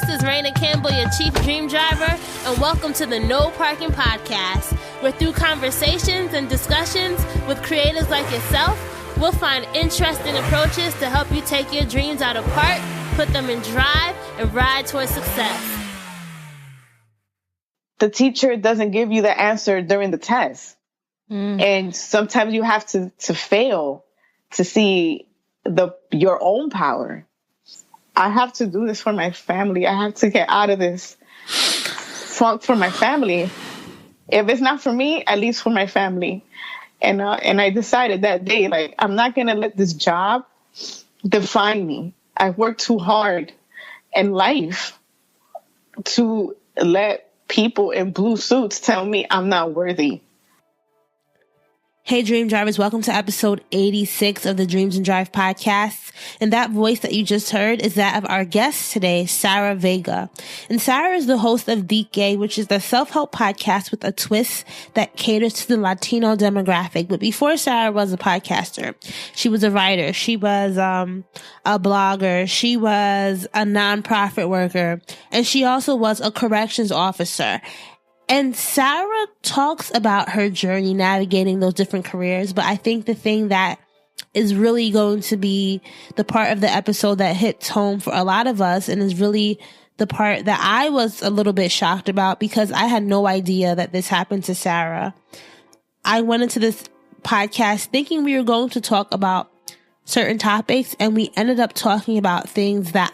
is Raina Campbell, your Chief Dream Driver, and welcome to the No Parking Podcast, where through conversations and discussions with creators like yourself, we'll find interesting approaches to help you take your dreams out of park, put them in drive, and ride towards success. The teacher doesn't give you the answer during the test. And sometimes you have to fail to see your own power. I have to do this for my family. I have to get out of this funk for my family. If it's not for me, at least for my family. And I decided that day, like, I'm not going to let this job define me. I worked too hard in life to let people in blue suits tell me I'm not worthy. Hey, Dream Drivers, welcome to episode 86 of the Dreams and Drive podcast. And that voice that you just heard is that of our guest today, Sarah Vega. And Sarah is the host of Dique, which is the self-help podcast with a twist that caters to the Latino demographic. But before Sarah was a podcaster, she was a writer. She was a blogger. She was a nonprofit worker. And she also was a corrections officer. And Sarah talks about her journey navigating those different careers, but I think the thing that is really going to be the part of the episode that hits home for a lot of us and is really the part that I was a little bit shocked about because I had no idea that this happened to Sarah. I went into this podcast thinking we were going to talk about certain topics, and we ended up talking about things that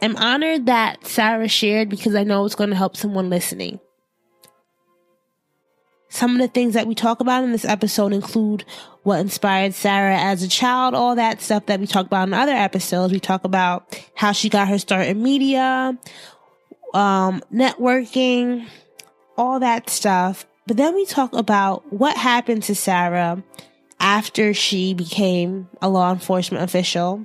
I'm honored that Sarah shared because I know it's going to help someone listening. Some of the things that we talk about in this episode include what inspired Sarah as a child, all that stuff that we talk about in other episodes. We talk about how she got her start in media, networking, all that stuff. But then we talk about what happened to Sarah after she became a law enforcement official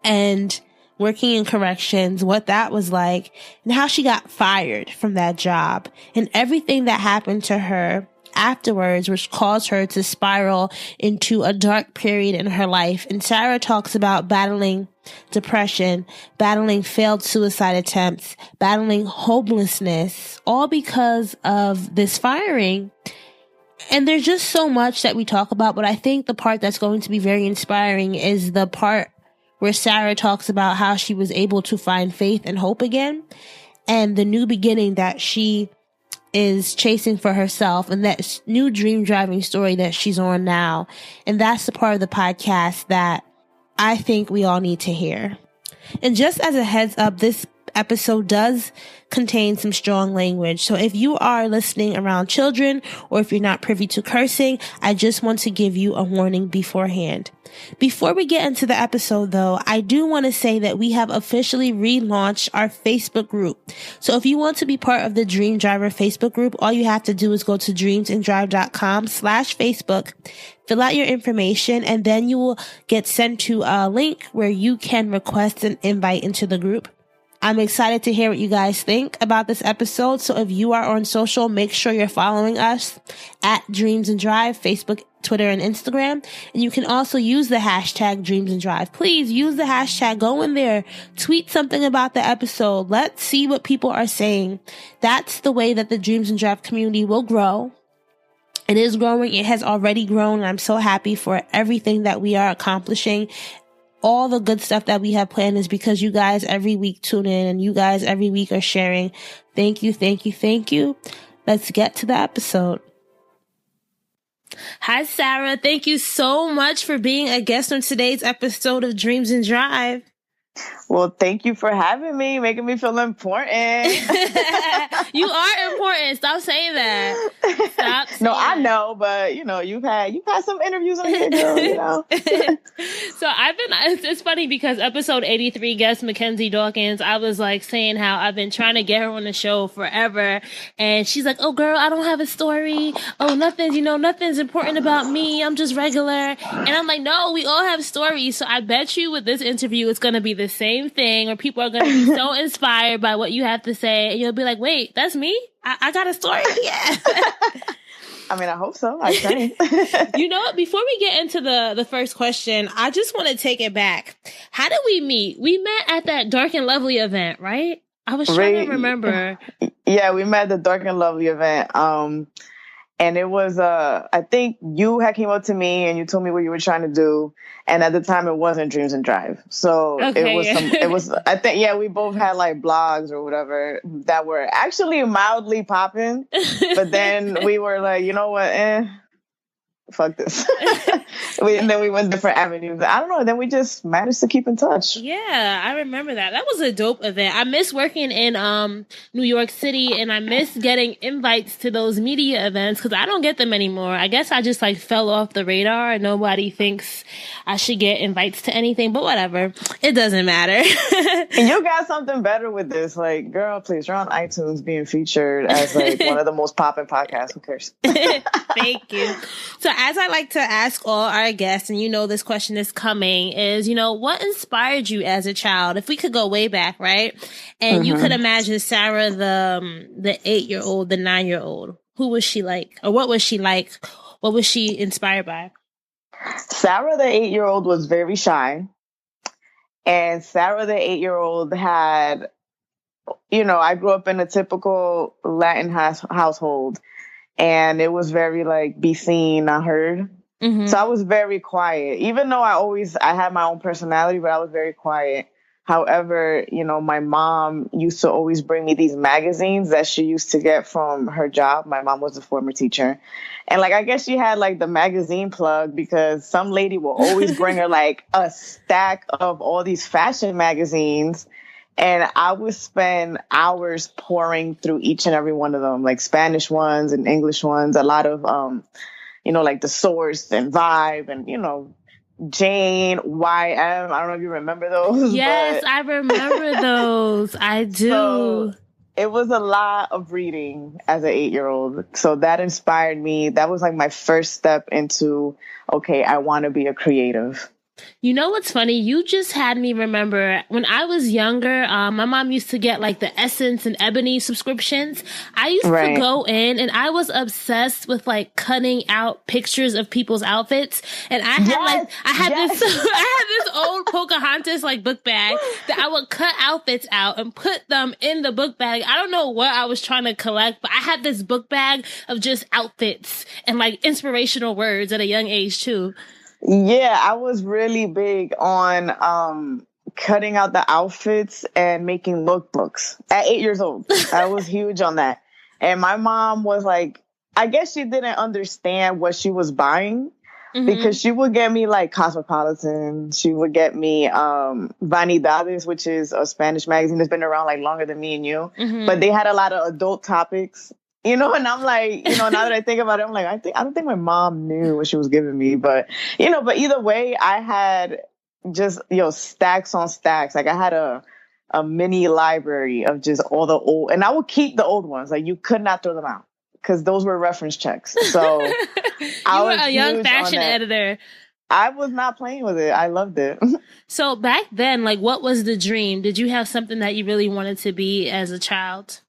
and working in corrections, what that was like, and how she got fired from that job, and everything that happened to her afterwards, which caused her to spiral into a dark period in her life. And Sarah talks about battling depression, battling failed suicide attempts, battling homelessness, all because of this firing. And there's just so much that we talk about, but I think the part that's going to be very inspiring is the part where Sarah talks about how she was able to find faith and hope again, and the new beginning that she is chasing for herself, and that new dream driving story that she's on now. And that's the part of the podcast that I think we all need to hear. And just as a heads up, this episode does contain some strong language. So if you are listening around children, or if you're not privy to cursing, I just want to give you a warning beforehand. Before we get into the episode though, I do want to say that we have officially relaunched our Facebook group. So if you want to be part of the Dream Driver Facebook group, all you have to do is go to dreamsanddrive.com/Facebook, fill out your information, and then you will get sent to a link where you can request an invite into the group. I'm excited to hear what you guys think about this episode. So if you are on social, make sure you're following us at Dreams and Drive, Facebook, Twitter, and Instagram. And you can also use the hashtag Dreams and Drive. Please use the hashtag. Go in there, tweet something about the episode. Let's see what people are saying. That's the way that the Dreams and Drive community will grow. It is growing. It has already grown. And I'm so happy for everything that we are accomplishing. All the good stuff that we have planned is because you guys every week tune in and you guys every week are sharing. Thank you, thank you, thank you. Let's get to the episode. Hi, Sarah. Thank you so much for being a guest on today's episode of Dreams and Drive. Well, thank you for having me, making me feel important. You are important. Stop saying that. Stop saying No, I that. know, but you've had some interviews on here, girl, So it's funny because episode 83 guest Mackenzie Dawkins, I was like saying how I've been trying to get her on the show forever. And she's like, oh girl, I don't have a story. Oh, nothing's important about me. I'm just regular. And I'm like, no, we all have stories. So I bet you with this interview, it's going to be the same thing, or people are going to be so inspired by what you have to say. And you'll be like, wait, that's me? I got a story? Yeah. I mean, I hope so. I trained. You know what? Before we get into the first question, I just want to take it back. How did we meet? We met at that Dark and Lovely event, right? I was trying to remember. Yeah, we met at the Dark and Lovely event. And it was, I think you had came up to me and you told me what you were trying to do. And at the time it wasn't Dreams and Drive. So it was, I think, yeah, we both had like blogs or whatever that were actually mildly popping. But then we were like, you know what? Fuck this. And then we went different avenues. I don't know. Then we just managed to keep in touch. Yeah, I remember that. That was a dope event. I miss working in New York City, and I miss getting invites to those media events because I don't get them anymore. I guess I just like fell off the radar and nobody thinks I should get invites to anything, but whatever. It doesn't matter. And you got something better with this. Like, girl, please, you're on iTunes being featured as like one of the most popping podcasts. Who cares? Thank you. So as I like to ask all our guests, and you know this question is coming, is, you know, what inspired you as a child? If we could go way back, right? And you could imagine Sarah, the 8-year-old, the 9-year-old. Who was she like? Or what was she like? What was she inspired by? Sarah, the 8-year-old, was very shy. And Sarah, the 8-year-old, had, you know, I grew up in a typical Latin household. And it was very like, be seen, not heard. Mm-hmm. So I was very quiet, even though I had my own personality, but I was very quiet. However, you know, my mom used to always bring me these magazines that she used to get from her job. My mom was a former teacher. And like, I guess she had like the magazine plug because some lady will always bring her like a stack of all these fashion magazines. And I would spend hours pouring through each and every one of them, like Spanish ones and English ones, a lot of, you know, like The Source and Vibe and, you know, Jane, YM. I don't know if you remember those. Yes, I remember those. I do. So it was a lot of reading as an 8-year-old. So that inspired me. That was like my first step into, okay, I want to be a creative. You know what's funny? You just had me remember when I was younger, my mom used to get like the Essence and Ebony subscriptions. I used to go in and I was obsessed with like cutting out pictures of people's outfits. And I had this old Pocahontas like book bag that I would cut outfits out and put them in the book bag. I don't know what I was trying to collect, but I had this book bag of just outfits and like inspirational words at a young age too. Yeah, I was really big on cutting out the outfits and making lookbooks at 8 years old. I was huge on that. And my mom was like, I guess she didn't understand what she was buying because she would get me like Cosmopolitan. She would get me Vanidades, which is a Spanish magazine that's been around like longer than me and you. But they had a lot of adult topics. You know, and I'm like, you know, now that I think about it, I'm like, I don't think my mom knew what she was giving me, but, you know, but either way, I had just, you know, stacks on stacks. Like I had a mini library of just all the old, and I would keep the old ones. Like you could not throw them out because those were reference checks. So you were a young fashion editor. I was not playing with it. I loved it. So back then, like what was the dream? Did you have something that you really wanted to be as a child?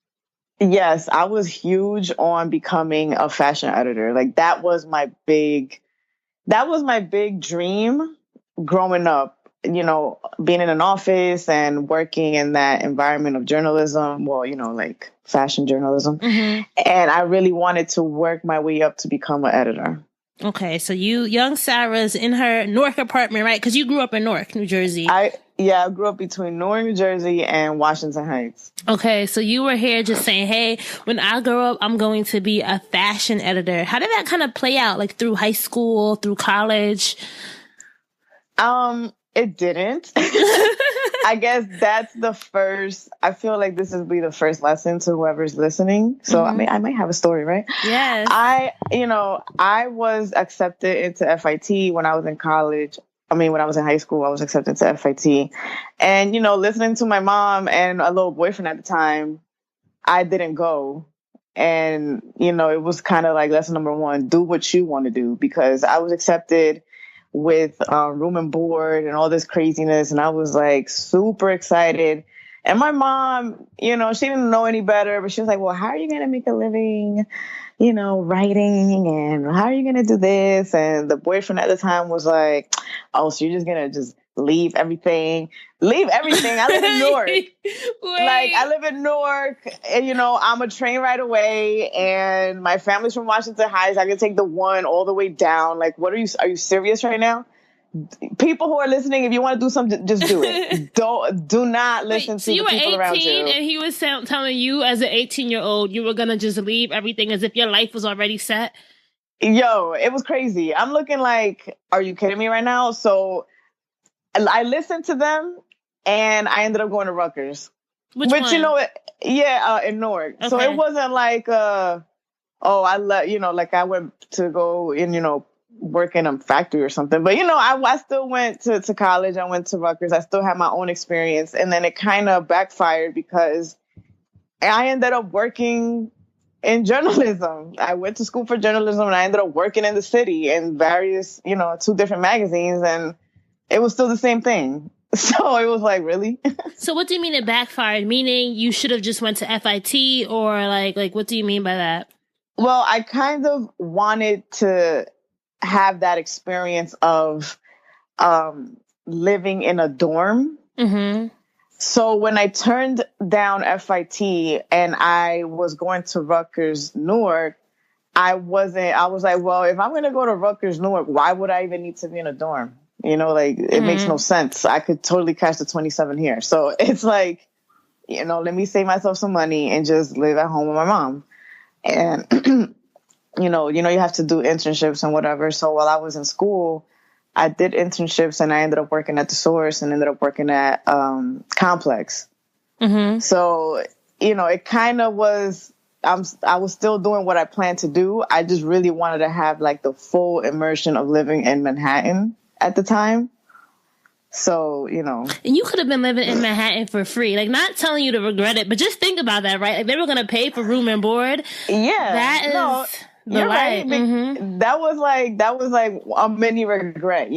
Yes, I was huge on becoming a fashion editor. Like that was my big dream growing up, you know, being in an office and working in that environment of journalism. Well, you know, like fashion journalism. And I really wanted to work my way up to become an editor. Okay. So young Sarah's in her Newark apartment, right? Because you grew up in Newark, New Jersey. I grew up between Newark, New Jersey and Washington Heights. Okay, so you were here just saying, hey, when I grow up, I'm going to be a fashion editor. How did that kind of play out, like through high school, through college? It didn't. I guess that's the first, I feel like this would be the first lesson to whoever's listening. So I might have a story, right? Yes. I was accepted into FIT when I was in college. When I was in high school, I was accepted to FIT. And, you know, listening to my mom and a little boyfriend at the time, I didn't go. And, you know, it was kind of like lesson number one, do what you want to do, because I was accepted with room and board and all this craziness. And I was like super excited. And my mom, you know, she didn't know any better, but she was like, well, how are you going to make a living? writing, and how are you going to do this? And the boyfriend at the time was like, oh, so you're just going to just leave everything? Leave everything? I live in Newark. Like, I live in Newark, and, I'm a train ride away, and my family's from Washington Heights. I can take the one all the way down. Like, are you serious right now? People who are listening, if you want to do something, just do it. Do not listen to the people around you. So you were 18 and he was telling you as an 18-year-old you were going to just leave everything as if your life was already set? Yo, it was crazy. I'm looking like, are you kidding me right now? So I listened to them, and I ended up going to Rutgers. Which one? In Newark. Okay. So it wasn't like, I went to go in, work in a factory or something. But, I still went to college. I went to Rutgers. I still had my own experience. And then it kind of backfired because I ended up working in journalism. I went to school for journalism, and I ended up working in the city in various, 2 different magazines. And it was still the same thing. So it was like, really? So what do you mean it backfired? Meaning you should have just went to FIT, or like what do you mean by that? Well, I kind of wanted to have that experience of living in a dorm. Mm-hmm. So when I turned down FIT and I was going to Rutgers Newark, I was like, well, if I'm going to go to Rutgers Newark, why would I even need to be in a dorm? It makes no sense. I could totally catch the 27 here. So it's like, let me save myself some money and just live at home with my mom. And you have to do internships and whatever. So while I was in school, I did internships, and I ended up working at the Source and ended up working at Complex. Mm-hmm. So, it kind of was, I was still doing what I planned to do. I just really wanted to have like the full immersion of living in Manhattan at the time. So, And you could have been living in Manhattan for free. Like, not telling you to regret it, but just think about that, right? Like, they were going to pay for room and board. Yeah. That is... You're right. Mm-hmm. That was like a mini regret,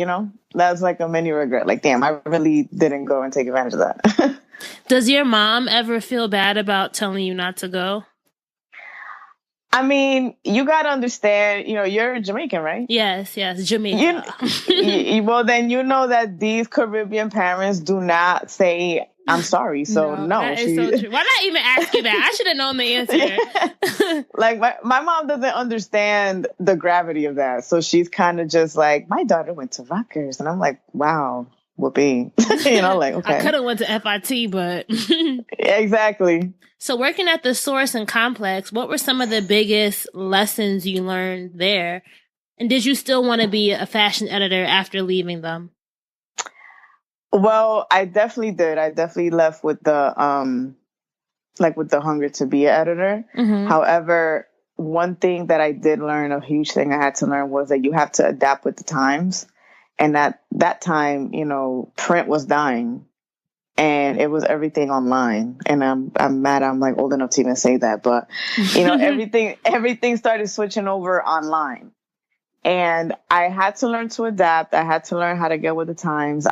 That was like a mini regret. Like, damn, I really didn't go and take advantage of that. Does your mom ever feel bad about telling you not to go? I mean, you got to understand, you're Jamaican, right? Yes, Jamaican. Well, then that these Caribbean parents do not say, I'm sorry. So no. That is so true. Why not even ask you that? I should have known the answer. Yeah. Like my mom doesn't understand the gravity of that. So she's kind of just like, my daughter went to Rutgers. And I'm like, wow, whoopee. Like, okay. I could have went to FIT, but. Exactly. So working at the Source and Complex, what were some of the biggest lessons you learned there? And did you still want to be a fashion editor after leaving them? Well, I definitely did. I definitely left with the with the hunger to be an editor. Mm-hmm. However, one thing that I did learn, a huge thing I had to learn, was that you have to adapt with the times. And at that time, print was dying, and it was everything online. And I'm mad I'm like old enough to even say that, but everything started switching over online. And I had to learn to adapt. I had to learn how to get with the times.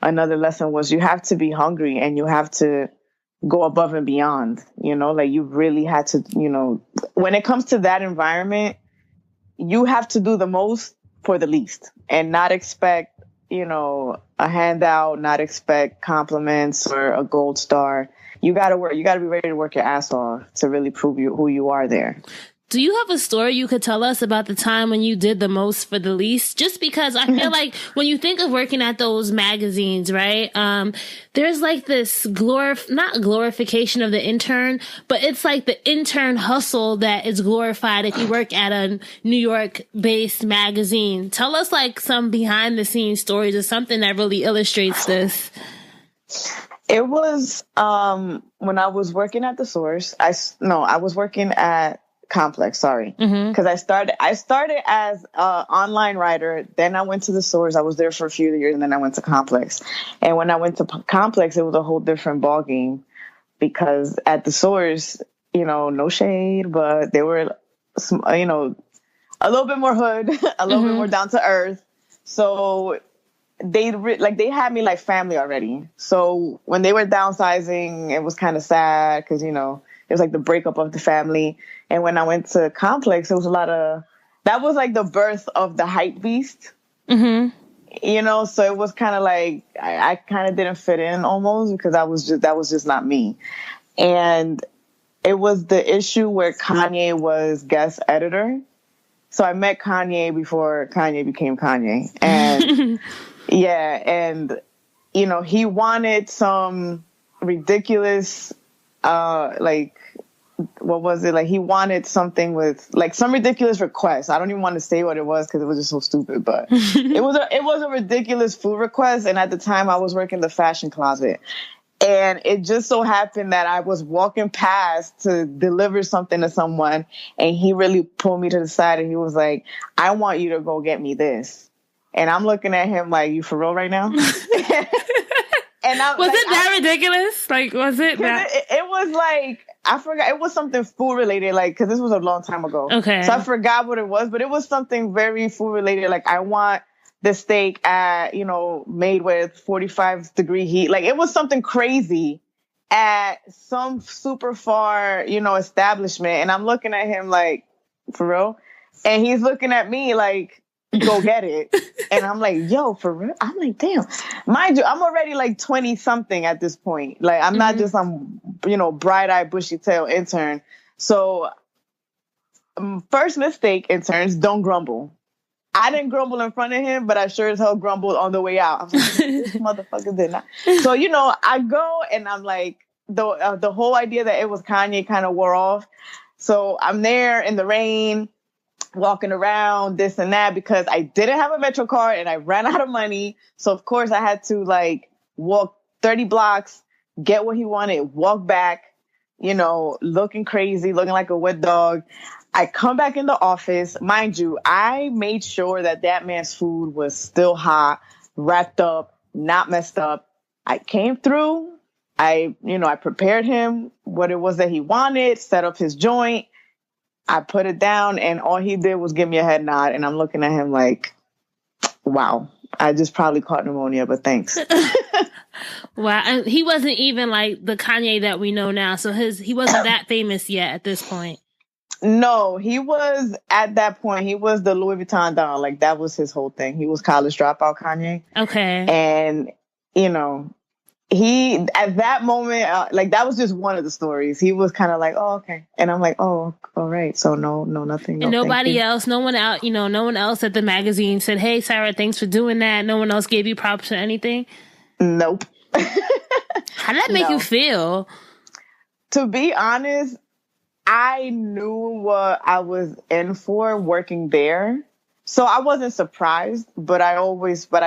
Another lesson was you have to be hungry, and you have to go above and beyond, like you really had to, when it comes to that environment, you have to do the most for the least, and not expect, a handout, not expect compliments or a gold star. You got to work. You got to be ready to work your ass off to really prove who you are there. Do you have a story you could tell us about the time when you did the most for the least? Just because I feel like when you think of working at those magazines, right? There's like this not glorification of the intern, but it's like the intern hustle that is glorified if you work at a New York based magazine. Tell us like some behind the scenes stories or something that really illustrates this. It was, when I was working at the Source, I was working at Complex, sorry. Because I started as an online writer. Then I went to the Source. I was there for a few years, and then I went to Complex. And when I went to Complex, it was a whole different ballgame, because at the Source, no shade, but they were, a little bit more hood, a little bit more down to earth. So they had me like family already. So when they were downsizing, it was kind of sad because, it was like the breakup of the family. And when I went to Complex, it was that was like the birth of the hype beast. Mm-hmm. You know, so it was kind of like I kind of didn't fit in almost because that was just not me. And it was the issue where Kanye was guest editor. So I met Kanye before Kanye became Kanye. And yeah, and you know, he wanted some ridiculous what was it? Like he wanted something with like some ridiculous request. I don't even want to say what it was because it was just so stupid, but it was a ridiculous food request. And at the time I was working the fashion closet, and it just so happened that I was walking past to deliver something to someone, and he really pulled me to the side and he was like, I want you to go get me this. And I'm looking at him like, you for real right now? And was it that ridiculous? Like, was it that? It was like, I forgot. It was something food related, like, because this was a long time ago. Okay. So I forgot what it was, but it was something very food related. Like, I want the steak made with 45-degree heat. Like, it was something crazy at some super far, establishment. And I'm looking at him like, for real? And he's looking at me like, go get it. And I'm like, yo, for real? I'm like, damn. Mind you, I'm already like 20 something at this point. Like, I'm not just some, bright-eyed, bushy-tailed intern. So first mistake, interns, don't grumble. I didn't grumble in front of him, but I sure as hell grumbled on the way out. I was like, this motherfucker did not. So, I go and I'm like, the whole idea that it was Kanye kind of wore off. So I'm there in the rain, walking around, this and that, because I didn't have a Metro card and I ran out of money. So of course I had to walk 30 blocks, get what he wanted, walk back, looking crazy, looking like a wet dog. I come back in the office. Mind you, I made sure that man's food was still hot, wrapped up, not messed up. I came through. I prepared him what it was that he wanted, set up his joint. I put it down, and all he did was give me a head nod, and I'm looking at him like, wow, I just probably caught pneumonia, but thanks. Wow. And he wasn't even like the Kanye that we know now, so he wasn't that famous yet at this point. No, he was, at that point, he was the Louis Vuitton Don. Like, that was his whole thing. He was college dropout Kanye. Okay. And, he, at that moment, that was just one of the stories. He was kind of like, oh, okay. And I'm like, oh, all right. So no, nothing. And nobody else, no one else at the magazine said, hey, Sarah, thanks for doing that. No one else gave you props or anything? Nope. How did that make you feel? To be honest, I knew what I was in for working there. So I wasn't surprised, but I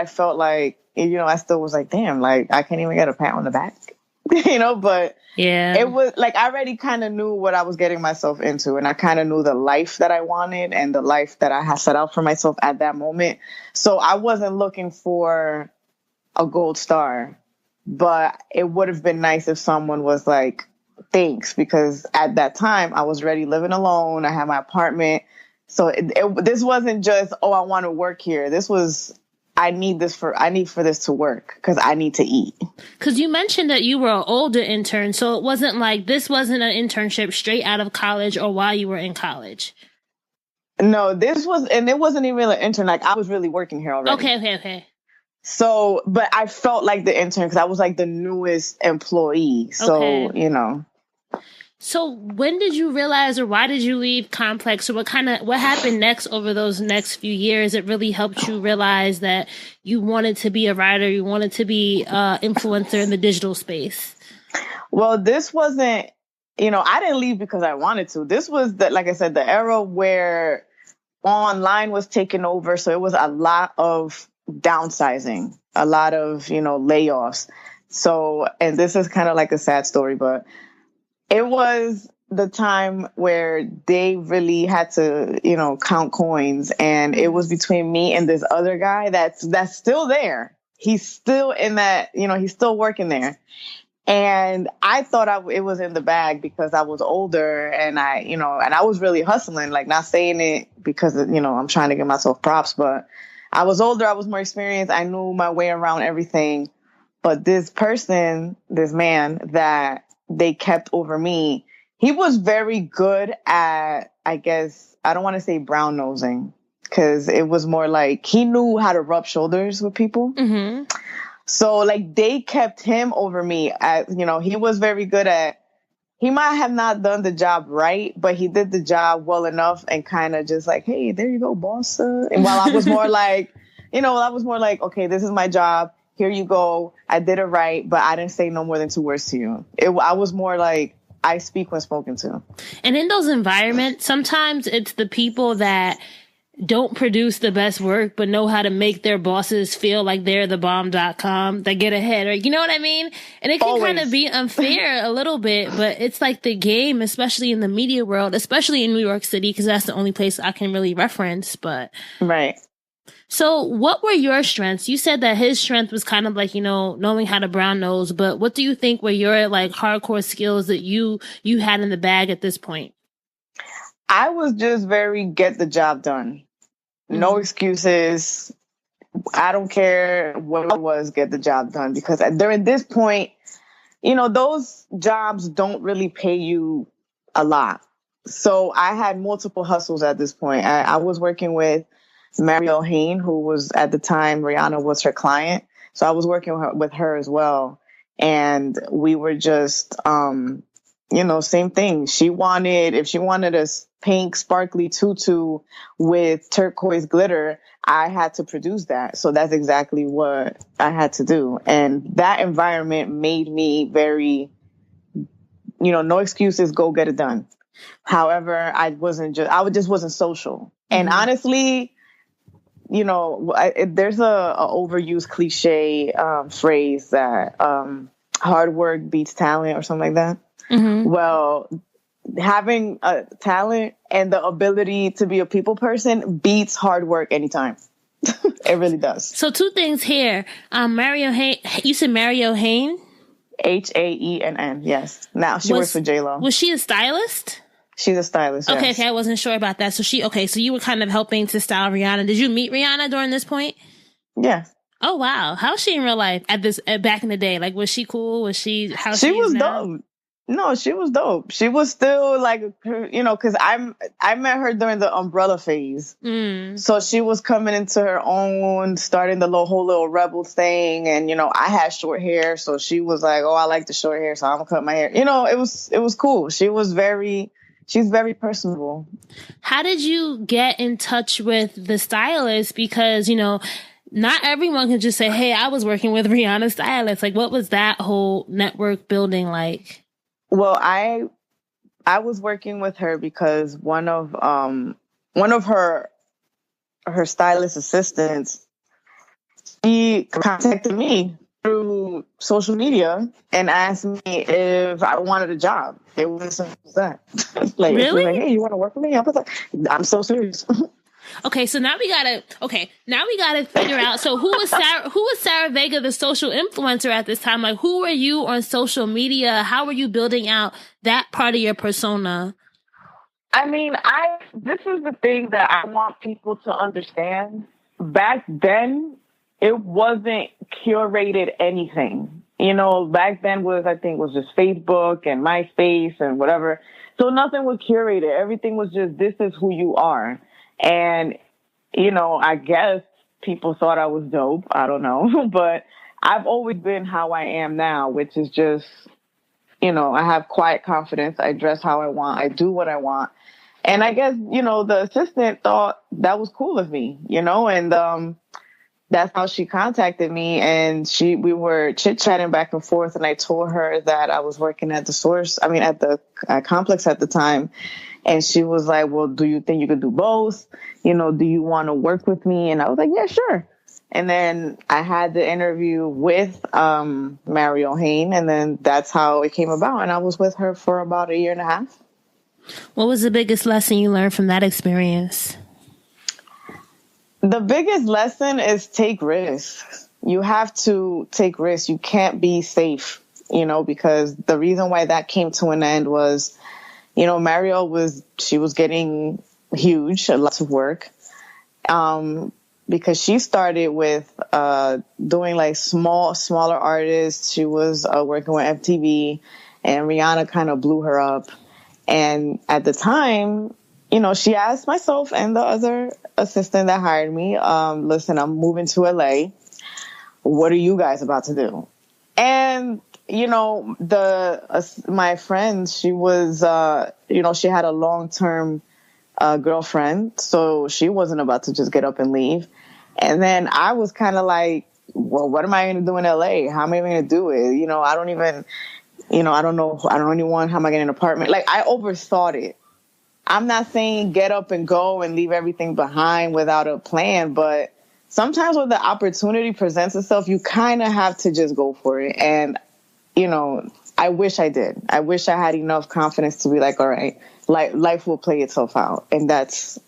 felt like, I still was like, damn, like I can't even get a pat on the back, but yeah, it was like, I already kind of knew what I was getting myself into. And I kind of knew the life that I wanted and the life that I had set out for myself at that moment. So I wasn't looking for a gold star, but it would have been nice if someone was like, thanks, because at that time I was already living alone. I had my apartment. So this wasn't just, oh, I want to work here. This was, I need for this to work because I need to eat. Because you mentioned that you were an older intern, so it wasn't like this wasn't an internship straight out of college or while you were in college. No, this was, and it wasn't even an intern. Like, I was really working here already. Okay. So, but I felt like the intern because I was like the newest employee. So, So when did you realize, or why did you leave Complex, or what happened next over those next few years that really helped you realize that you wanted to be a writer, you wanted to be an influencer in the digital space? Well, this wasn't, I didn't leave because I wanted to. This was, like I said, the era where online was taking over. So it was a lot of downsizing, a lot of, layoffs. So, and this is kind of like a sad story, but it was the time where they really had to, count coins, and it was between me and this other guy that's still there. He's still in that, he's still working there. And I thought it was in the bag because I was older and and I was really hustling, like not saying it because, I'm trying to give myself props, but I was older. I was more experienced. I knew my way around everything. But this man that they kept over me, he was very good at, I guess, I don't want to say brown nosing, because it was more like he knew how to rub shoulders with people. Mm-hmm. So like they kept him over me. He was very good at, he might have not done the job right, but he did the job well enough and kind of just like, hey, there you go, boss. And while I was more like, okay, this is my job. Here you go. I did it right, but I didn't say no more than 2 words to you. I was more like, I speak when spoken to. And in those environments, sometimes it's the people that don't produce the best work, but know how to make their bosses feel like they're the bomb.com that get ahead, or you know what I mean? And it can kind of be unfair a little bit, but it's like the game, especially in the media world, especially in New York City, because that's the only place I can really reference. But right. So what were your strengths? You said that his strength was kind of like, knowing how to brown nose, but what do you think were your like hardcore skills that you had in the bag at this point? I was just very get the job done. No excuses. I don't care what it was, get the job done. Because during this point, those jobs don't really pay you a lot. So I had multiple hustles at this point. I was working with Mario Hain, who was at the time, Rihanna was her client. So I was working with her as well. And we were just, same thing. If she wanted a pink sparkly tutu with turquoise glitter, I had to produce that. So that's exactly what I had to do. And that environment made me very, no excuses, go get it done. However, I just wasn't social. And honestly, there's a overused cliche phrase that hard work beats talent or something like that. Mm-hmm. Well, having a talent and the ability to be a people person beats hard work anytime. It really does. So 2 things here. Mario Hain, you said Mario Hain? Haenn, yes. Now she works for J-Lo. Was she a stylist? She's a stylist, yes. Okay, I wasn't sure about that. So you were kind of helping to style Rihanna. Did you meet Rihanna during this point? Yeah. Oh, wow. How's she in real life back in the day? Like, was she cool? She was dope. No, she was dope. She was still like, because I met her during the umbrella phase. So she was coming into her own, starting the whole little rebel thing. And, I had short hair. So she was like, oh, I like the short hair, so I'm going to cut my hair. It was cool. She's very personable. How did you get in touch with the stylist? Because, not everyone can just say, hey, I was working with Rihanna stylist. Like, what was that whole network building like? Well, I was working with her because one of her stylist assistants, she contacted me through social media and asked me if I wanted a job. It was as simple as that. Like, really? She was like, hey, you want to work for me? I was like, I'm so serious. Okay, so now we gotta figure out. So who was Sarah Vega, the social influencer at this time? Like, who were you on social media? How were you building out that part of your persona? I mean, this is the thing that I want people to understand. Back then, it wasn't curated anything. Back then was just Facebook and MySpace and whatever. So nothing was curated. Everything was just, this is who you are. And, I guess people thought I was dope. I don't know. But I've always been how I am now, which is just, I have quiet confidence. I dress how I want. I do what I want. And I guess, the assistant thought that was cool of me, and that's how she contacted me. And we were chit-chatting back and forth. And I told her that I was working at the complex at the time. And she was like, well, do you think you could do both? Do you want to work with me? And I was like, yeah, sure. And then I had the interview with Mario Hain, and then that's how it came about. And I was with her for about 1.5 years. What was the biggest lesson you learned from that experience? The biggest lesson is take risks. You have to take risks. You can't be safe, because the reason why that came to an end was, Mario was getting huge, a lot of work, because she started with doing like smaller artists. She was working with MTV, and Rihanna kind of blew her up. And at the time, you know, she asked myself and the other assistant that hired me, listen, I'm moving to LA. What are you guys about to do? And, you know, my friend, she was, you know, she had a long-term girlfriend, so she wasn't about to just get up and leave. And then I was kind of like, well, what am I going to do in LA? How am I going to do it? You know, I don't even, you know, I don't know anyone. How am I getting an apartment? Like, I overthought it. I'm not saying get up and go and leave everything behind without a plan, but sometimes when the opportunity presents itself, you kind of have to just go for it. And, you know, I wish I did. I wish I had enough confidence to be like, all right, life will play itself out. And that's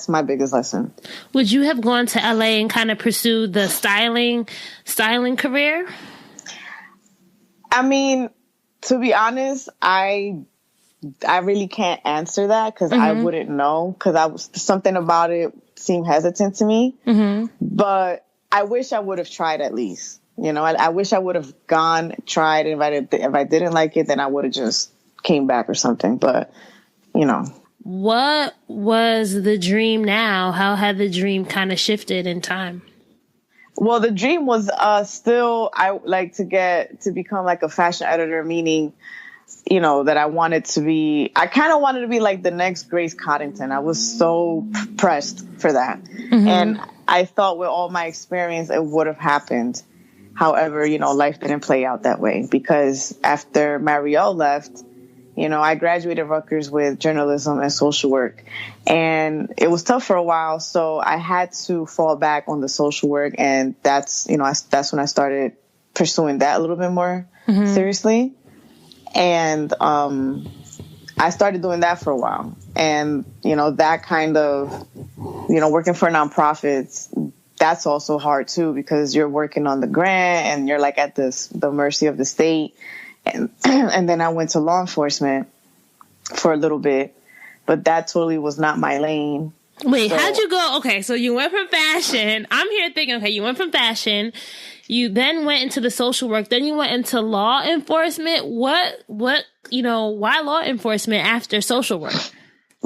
my biggest lesson. Would you have gone to LA and kind of pursued the styling career? I mean, to be honest, I really can't answer that because I wouldn't know, because something about it seemed hesitant to me. But I wish I would have tried at least. You know, I wish I would have tried. If I didn't like it, then I would have just came back or something. But, you know. What was the dream now? How had the dream kind of shifted in time? Well, the dream was still, I like to become like a fashion editor, meaning, you know, that I kind of wanted to be like the next Grace Coddington. I was so pressed for that. And I thought with all my experience, it would have happened. However, you know, life didn't play out that way, because after Marielle left, you know, I graduated Rutgers with journalism and social work, and it was tough for a while. So I had to fall back on the social work. And that's when I started pursuing that a little bit more seriously. And I started doing that for a while. And, you know, that kind of, you know, working for nonprofits, that's also hard too, because you're working on the grant and you're like at the mercy of the state. And and then I went to law enforcement for a little bit, but that totally was not my lane. Wait, how'd you go? Okay, so you went from fashion. I'm here thinking, okay, you went from fashion. You then went into the social work. Then you went into law enforcement. What, you know, why law enforcement after social work?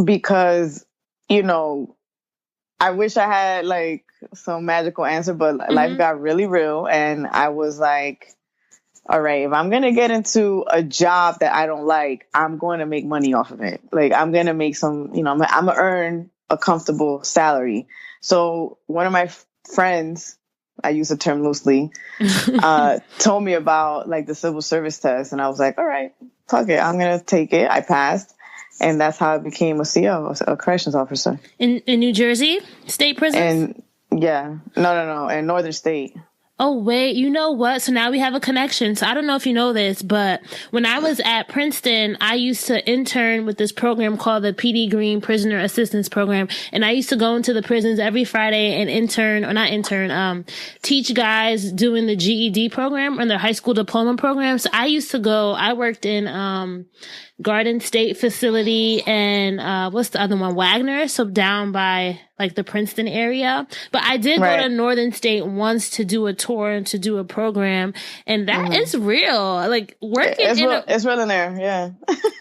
Because, you know, I wish I had like some magical answer, but life got really real. And I was like, all right, if I'm going to get into a job that I don't like, I'm going to make money off of it. Like, I'm going to make some, you know, I'm going to earn a comfortable salary. So one of my friends, I use the term loosely, told me about like the civil service test. And I was like, all right, fuck it. I'm going to take it. I passed. And that's how I became a CO, a corrections officer. In New Jersey? State prisons? And yeah. No. In Northern State. Oh, wait, you know what? So now we have a connection. So I don't know if you know this, but when I was at Princeton, I used to intern with this program called the PD Green Prisoner Assistance Program. And I used to go into the prisons every Friday and teach guys doing the GED program and their high school diploma program. So I used to go, I worked in, Garden State Facility and what's the other one? Wagner, so down by like the Princeton area. But I did go to Northern State once to do a tour and to do a program, and that is real. Like working it's real in there, yeah.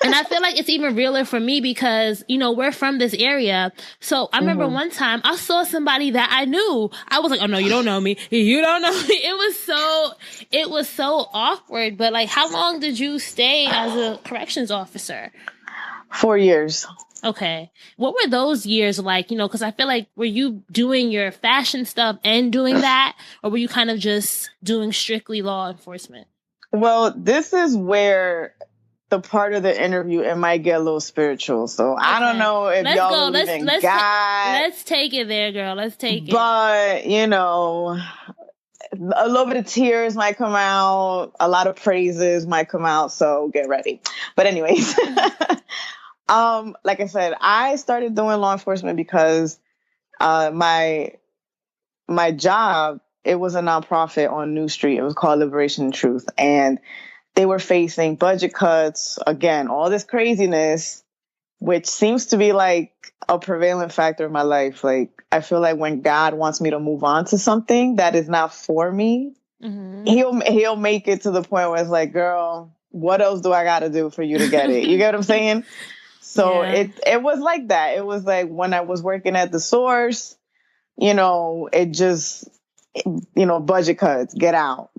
And I feel like it's even realer for me because, you know, we're from this area. So I remember one time I saw somebody that I knew. I was like, oh no, you don't know me. You don't know me. It was so awkward. But like, how long did you stay as a corrections officer? 4 years. Okay. What were those years like? You know, because I feel like, were you doing your fashion stuff and doing that? Or were you kind of just doing strictly law enforcement? Well, this is where the part of the interview, it might get a little spiritual. So I don't know if y'all believe in God. Let's take it there, girl. Let's take it. But, you know, a little bit of tears might come out. A lot of praises might come out. So get ready. But anyways, like I said, I started doing law enforcement because my job, it was a nonprofit on New Street. It was called Liberation and Truth. And they were facing budget cuts, again, all this craziness, which seems to be like a prevalent factor in my life. Like, I feel like when God wants me to move on to something that is not for me, he'll make it to the point where it's like, girl, what else do I got to do for you to get it? You get what I'm saying? So it was like that. It was like when I was working at the source, it just, budget cuts, get out.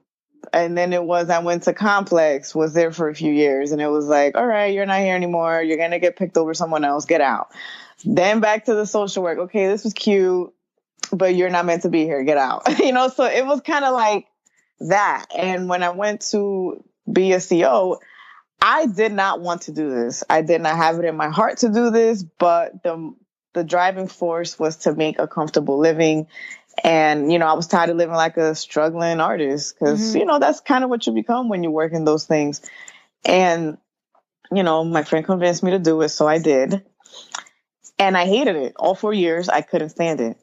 And then I went to Complex, was there for a few years, and it was like, all right, you're not here anymore. You're going to get picked over someone else. Get out. Then back to the social work. Okay, this was cute, but you're not meant to be here. Get out. So it was kind of like that. And when I went to be a CO, I did not want to do this. I did not have it in my heart to do this, but the driving force was to make a comfortable living. And, I was tired of living like a struggling artist because, that's kind of what you become when you work in those things. And, my friend convinced me to do it. So I did. And I hated it. All 4 years, I couldn't stand it.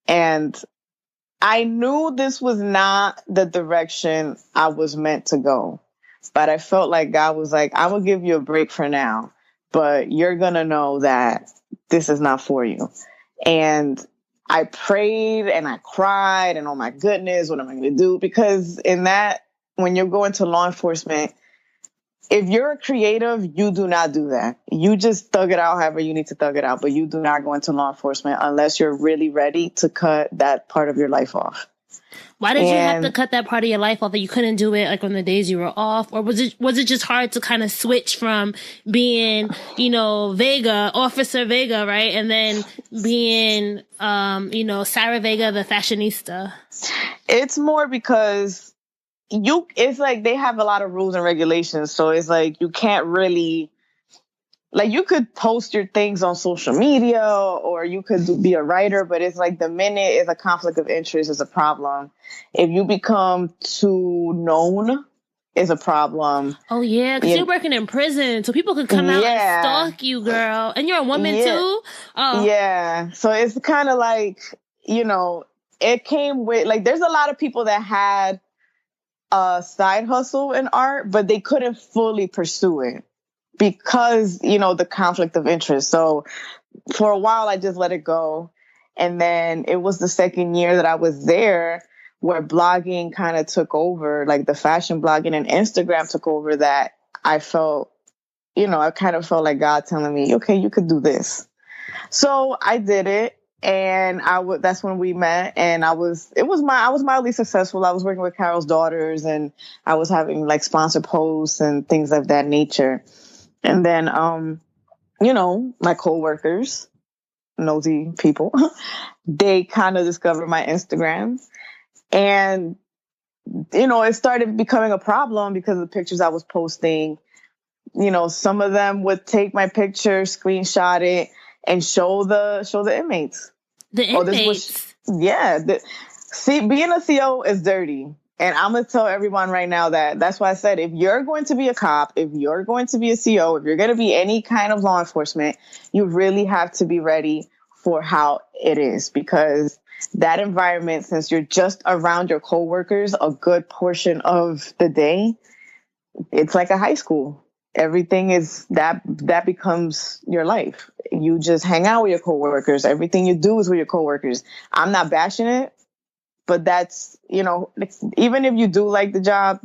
And I knew this was not the direction I was meant to go. But I felt like God was like, I will give you a break for now, but you're going to know that this is not for you. And I prayed and I cried and oh my goodness, what am I going to do? Because when you're going to law enforcement, if you're a creative, you do not do that. You just thug it out however you need to thug it out, but you do not go into law enforcement unless you're really ready to cut that part of your life off. Why did you have to cut that part of your life off? That you couldn't do it like on the days you were off? Or was it just hard to kind of switch from being, Vega, Officer Vega, right? And then being, Sarah Vega, the fashionista? It's more because it's like they have a lot of rules and regulations. So it's like you can't really, like you could post your things on social media or you could be a writer, but it's like the minute is a conflict of interest is a problem. If you become too known is a problem. Oh, yeah, because you're working in prison, so people could come out and stalk you, girl. And you're a woman, too? Oh. Yeah, so it's kind of like, it came with, like, there's a lot of people that had a side hustle in art, but they couldn't fully pursue it because, the conflict of interest. So for a while, I just let it go. And then it was the second year that I was there where blogging kind of took over, like the fashion blogging and Instagram took over, that I felt, I kind of felt like God telling me, okay, you could do this. So I did it. And that's when we met, and I was mildly successful. I was working with Carol's daughters and I was having like sponsor posts and things of that nature. And then, my coworkers, nosy people, they kind of discovered my Instagram. And, it started becoming a problem because of the pictures I was posting. Some of them would take my picture, screenshot it, and show the inmates. The inmates? See, being a CO is dirty. And I'm going to tell everyone right now that's why I said, if you're going to be a cop, if you're going to be a CO, if you're going to be any kind of law enforcement, you really have to be ready for how it is. Because that environment, since you're just around your coworkers a good portion of the day, it's like a high school. Everything is that becomes your life. You just hang out with your coworkers. Everything you do is with your coworkers. I'm not bashing it, but that's, even if you do like the job,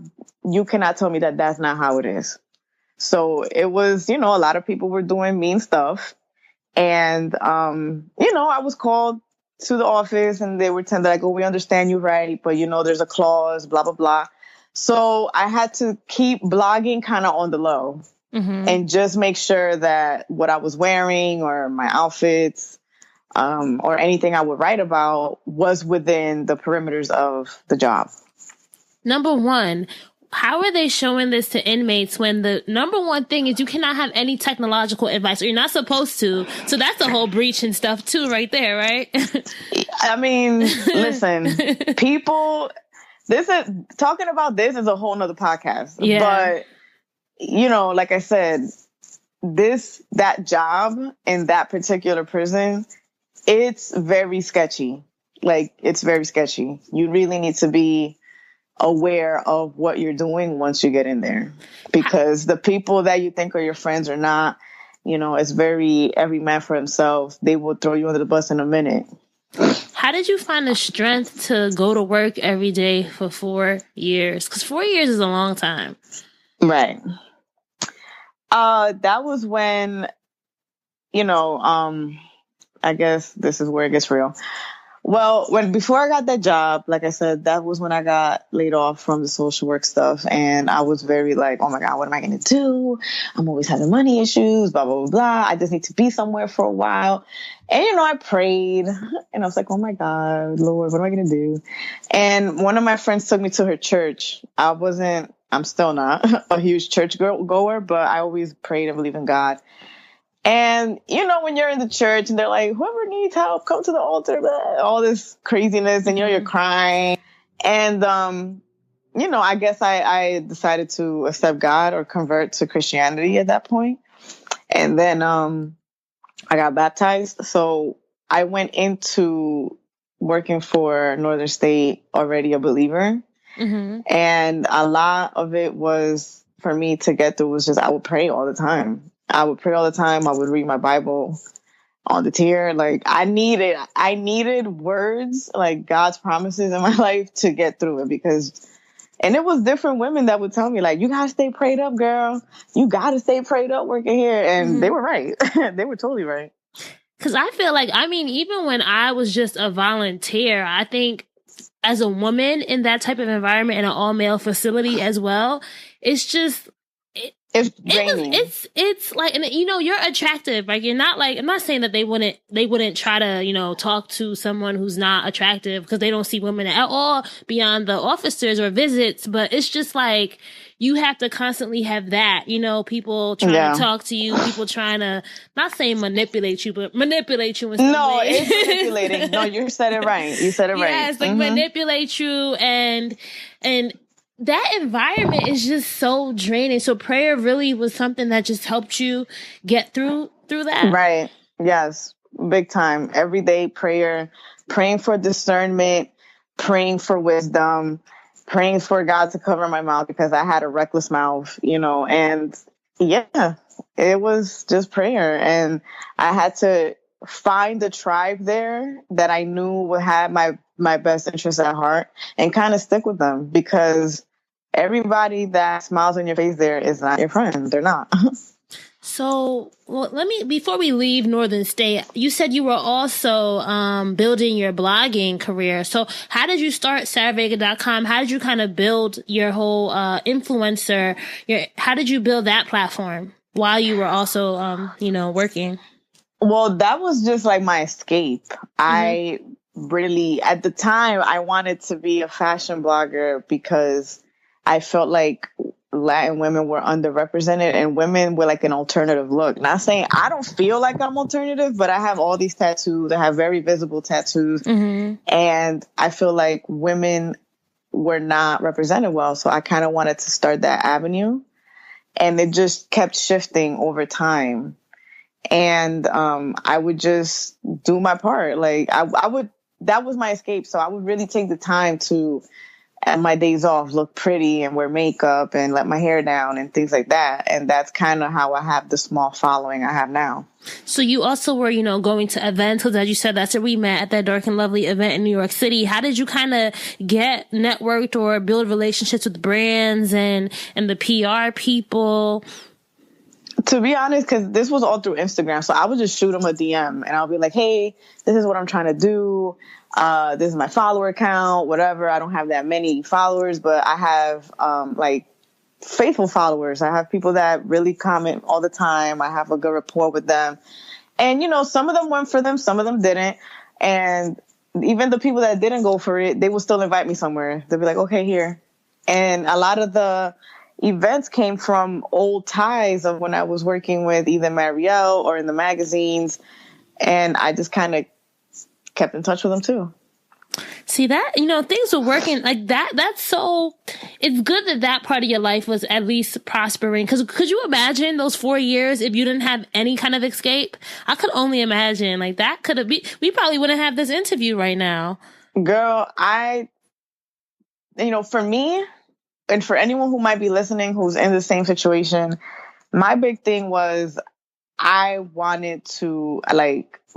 you cannot tell me that that's not how it is. So it was, a lot of people were doing mean stuff. And, I was called to the office and they were telling like, oh, we understand you, right? But, there's a clause, blah, blah, blah. So I had to keep blogging kind of on the low and just make sure that what I was wearing or my outfits or anything I would write about was within the perimeters of the job. Number one, how are they showing this to inmates when the number one thing is you cannot have any technological advice, or you're not supposed to? So that's a whole breach and stuff too right there, right? I mean, listen, people... talking about this is a whole nother podcast. Yeah. But, like I said, that job in that particular prison, it's very sketchy. Like, it's very sketchy. You really need to be aware of what you're doing once you get in there. Because the people that you think are your friends are not, it's very every man for himself. They will throw you under the bus in a minute. How did you find the strength to go to work every day for 4 years? Because 4 years is a long time. Right. That was when, I guess this is where it gets real. Well, before I got that job, like I said, that was when I got laid off from the social work stuff. And I was very like, oh my God, what am I going to do? I'm always having money issues, blah, blah, blah, blah. I just need to be somewhere for a while. And, I prayed and I was like, oh my God, Lord, what am I going to do? And one of my friends took me to her church. I'm still not a huge church goer, but I always prayed and believed in God. And, when you're in the church and they're like, whoever needs help, come to the altar, blah, all this craziness, and, you're crying. And, I guess I decided to accept God or convert to Christianity at that point. And then I got baptized. So I went into working for Northern State already a believer. Mm-hmm. And a lot of it was for me to get through was just I would pray all the time. I would read my Bible on the tier. Like I needed words, like God's promises in my life to get through it and it was different women that would tell me like, you gotta stay prayed up, girl. You gotta stay prayed up working here. And they were right. They were totally right. Cause I feel like, even when I was just a volunteer, I think as a woman in that type of environment in an all male facility as well, it's just, it's draining. It's like, and you're attractive. Like you're not like, I'm not saying that they wouldn't try to, talk to someone who's not attractive because they don't see women at all beyond the officers or visits. But it's just like, you have to constantly have that, people trying to talk to you, people trying to, not saying manipulate you, but manipulate you in some No, way. It's manipulating. No, you said it right. You said it right. Yeah, it's like manipulate you and that environment is just so draining. So prayer really was something that just helped you get through that. Right. Yes. Big time. Every day prayer, praying for discernment, praying for wisdom, praying for God to cover my mouth because I had a reckless mouth, and yeah, it was just prayer. And I had to find a tribe there that I knew would have my best interests at heart and kind of stick with them because everybody that smiles on your face there is not your friend. They're not. So, before we leave Northern State, you said you were also building your blogging career. So how did you start SarahVega.com? How did you kind of build your whole influencer? How did you build that platform while you were also, working? Well, that was just like my escape. I really, at the time, I wanted to be a fashion blogger because I felt like Latin women were underrepresented and women with like an alternative look. Not saying I don't feel like I'm alternative, but I have all these tattoos. I have very visible tattoos. And I feel like women were not represented well. So I kind of wanted to start that avenue. And it just kept shifting over time. And I would just do my part. Like that was my escape. So I would really take the time to, at my days off, look pretty and wear makeup and let my hair down and things like that. And that's kind of how I have the small following I have now. So you also were, going to events, because as you said, that's where we met at that Dark and Lovely event in New York City. How did you kind of get networked or build relationships with brands and the PR people? To be honest, because this was all through Instagram. So I would just shoot them a DM and I'll be like, hey, this is what I'm trying to do. This is my follower count, whatever. I don't have that many followers, but I have like faithful followers. I have people that really comment all the time. I have a good rapport with them. And, some of them went for them. Some of them didn't. And even the people that didn't go for it, they will still invite me somewhere. They'll be like, okay, here. And a lot of the events came from old ties of when I was working with either Marielle or in the magazines. And I just kind of kept in touch with them too. See that, things were working like that. That's so, it's good that part of your life was at least prospering. Cause could you imagine those 4 years if you didn't have any kind of escape? I could only imagine like that could have been, we probably wouldn't have this interview right now. Girl, for me and for anyone who might be listening, who's in the same situation, my big thing was I wanted to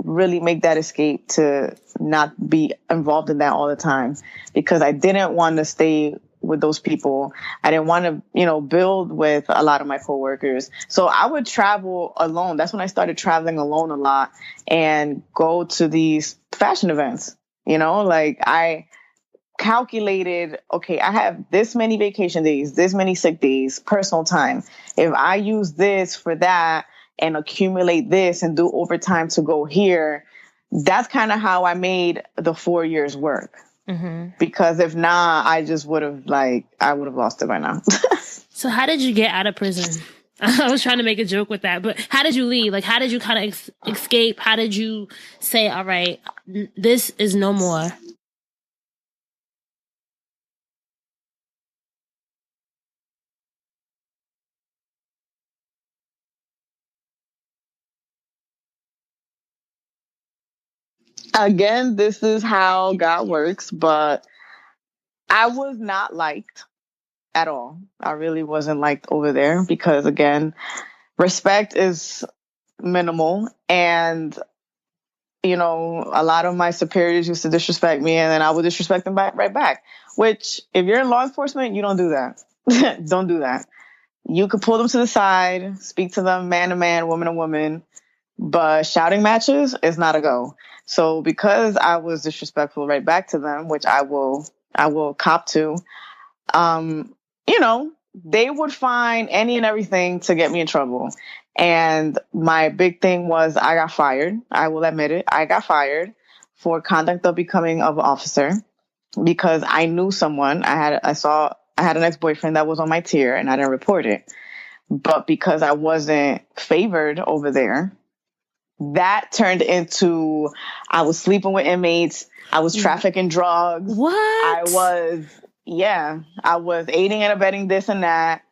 really make that escape to not be involved in that all the time because I didn't want to stay with those people. I didn't want to, build with a lot of my coworkers. So I would travel alone. That's when I started traveling alone a lot and go to these fashion events. Like I calculated, okay, I have this many vacation days, this many sick days, personal time. If I use this for that and accumulate this and do overtime to go here, that's kind of how I made the 4 years work. Mm-hmm. Because if not, I just would have lost it by now. So how did you get out of prison? I was trying to make a joke with that, but how did you leave? Like, how did you kind of escape? How did you say, all right, this is no more? Again, this is how God works, but I was not liked at all. I really wasn't liked over there because, again, respect is minimal. And, a lot of my superiors used to disrespect me, and then I would disrespect them right back. Which, if you're in law enforcement, you don't do that. Don't do that. You could pull them to the side, speak to them man to man, woman to woman, but shouting matches is not a go. So because I was disrespectful right back to them, which I will cop to, they would find any and everything to get me in trouble. And my big thing was I got fired. I will admit it. I got fired for conduct of becoming of an officer because I knew someone. I had an ex-boyfriend that was on my tier and I didn't report it. But because I wasn't favored over there, that turned into I was sleeping with inmates. I was trafficking drugs. What? I was aiding and abetting this and that.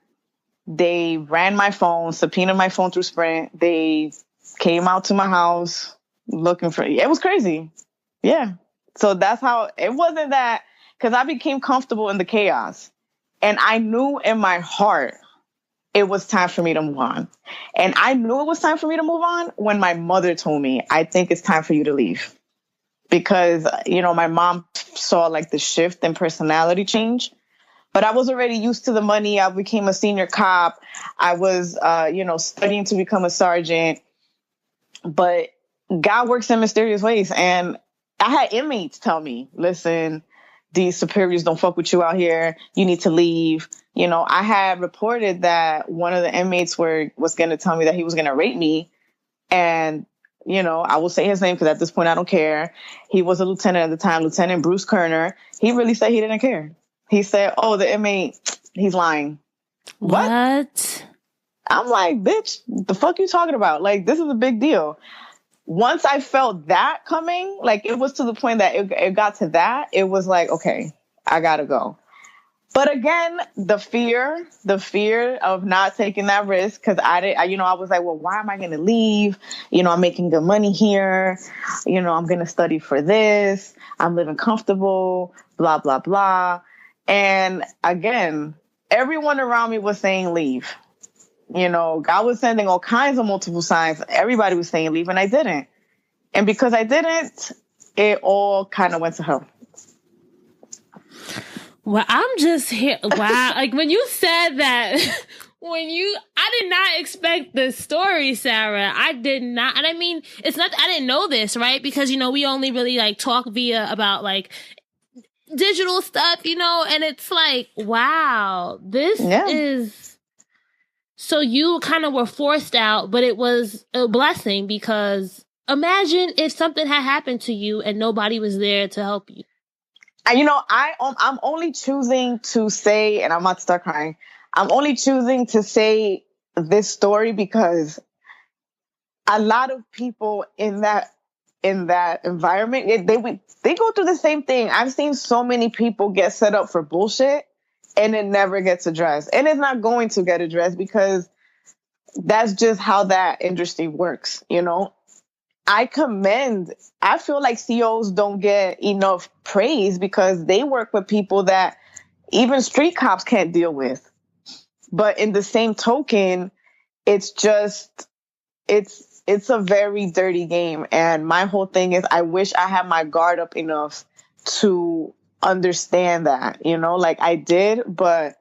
They ran my phone, subpoenaed my phone through Sprint. They came out to my house looking for it. It was crazy. Yeah. So that's how it wasn't that because I became comfortable in the chaos. And I knew in my heart it was time for me to move on. And I knew it was time for me to move on when my mother told me, I think it's time for you to leave. Because, my mom saw like the shift in personality change. But I was already used to the money. I became a senior cop. I was, studying to become a sergeant. But God works in mysterious ways. And I had inmates tell me, listen, these superiors don't fuck with you out here. You need to leave. I had reported that one of the inmates was going to tell me that he was going to rape me. And, I will say his name because at this point I don't care. He was a lieutenant at the time, Lieutenant Bruce Kerner. He really said he didn't care. He said, oh, the inmate, he's lying. What? I'm like, bitch, the fuck you talking about? Like, this is a big deal. Once I felt that coming, like it was to the point that it got to that, it was like, okay, I gotta go. But again, the fear of not taking that risk, because I was like, well, why am I going to leave? I'm making good money here. I'm going to study for this. I'm living comfortable, blah, blah, blah. And again, everyone around me was saying leave. God was sending all kinds of multiple signs. Everybody was saying leave, and I didn't. And because I didn't, it all kind of went to hell. Well, I'm just here. Wow. Like when you said that, I did not expect this story, Sarah. I did not. And I mean, it's not, I didn't know this, right? Because, we only really like talk about like digital stuff, and it's like, wow, this is, so you kind of were forced out, but it was a blessing because imagine if something had happened to you and nobody was there to help you. I'm only choosing to say, and I'm about to start crying. I'm only choosing to say this story because a lot of people in that environment, they go through the same thing. I've seen so many people get set up for bullshit and it never gets addressed. And it's not going to get addressed because that's just how that industry works, I feel like COs don't get enough praise because they work with people that even street cops can't deal with. But in the same token, it's a very dirty game. And my whole thing is I wish I had my guard up enough to understand that, like I did, but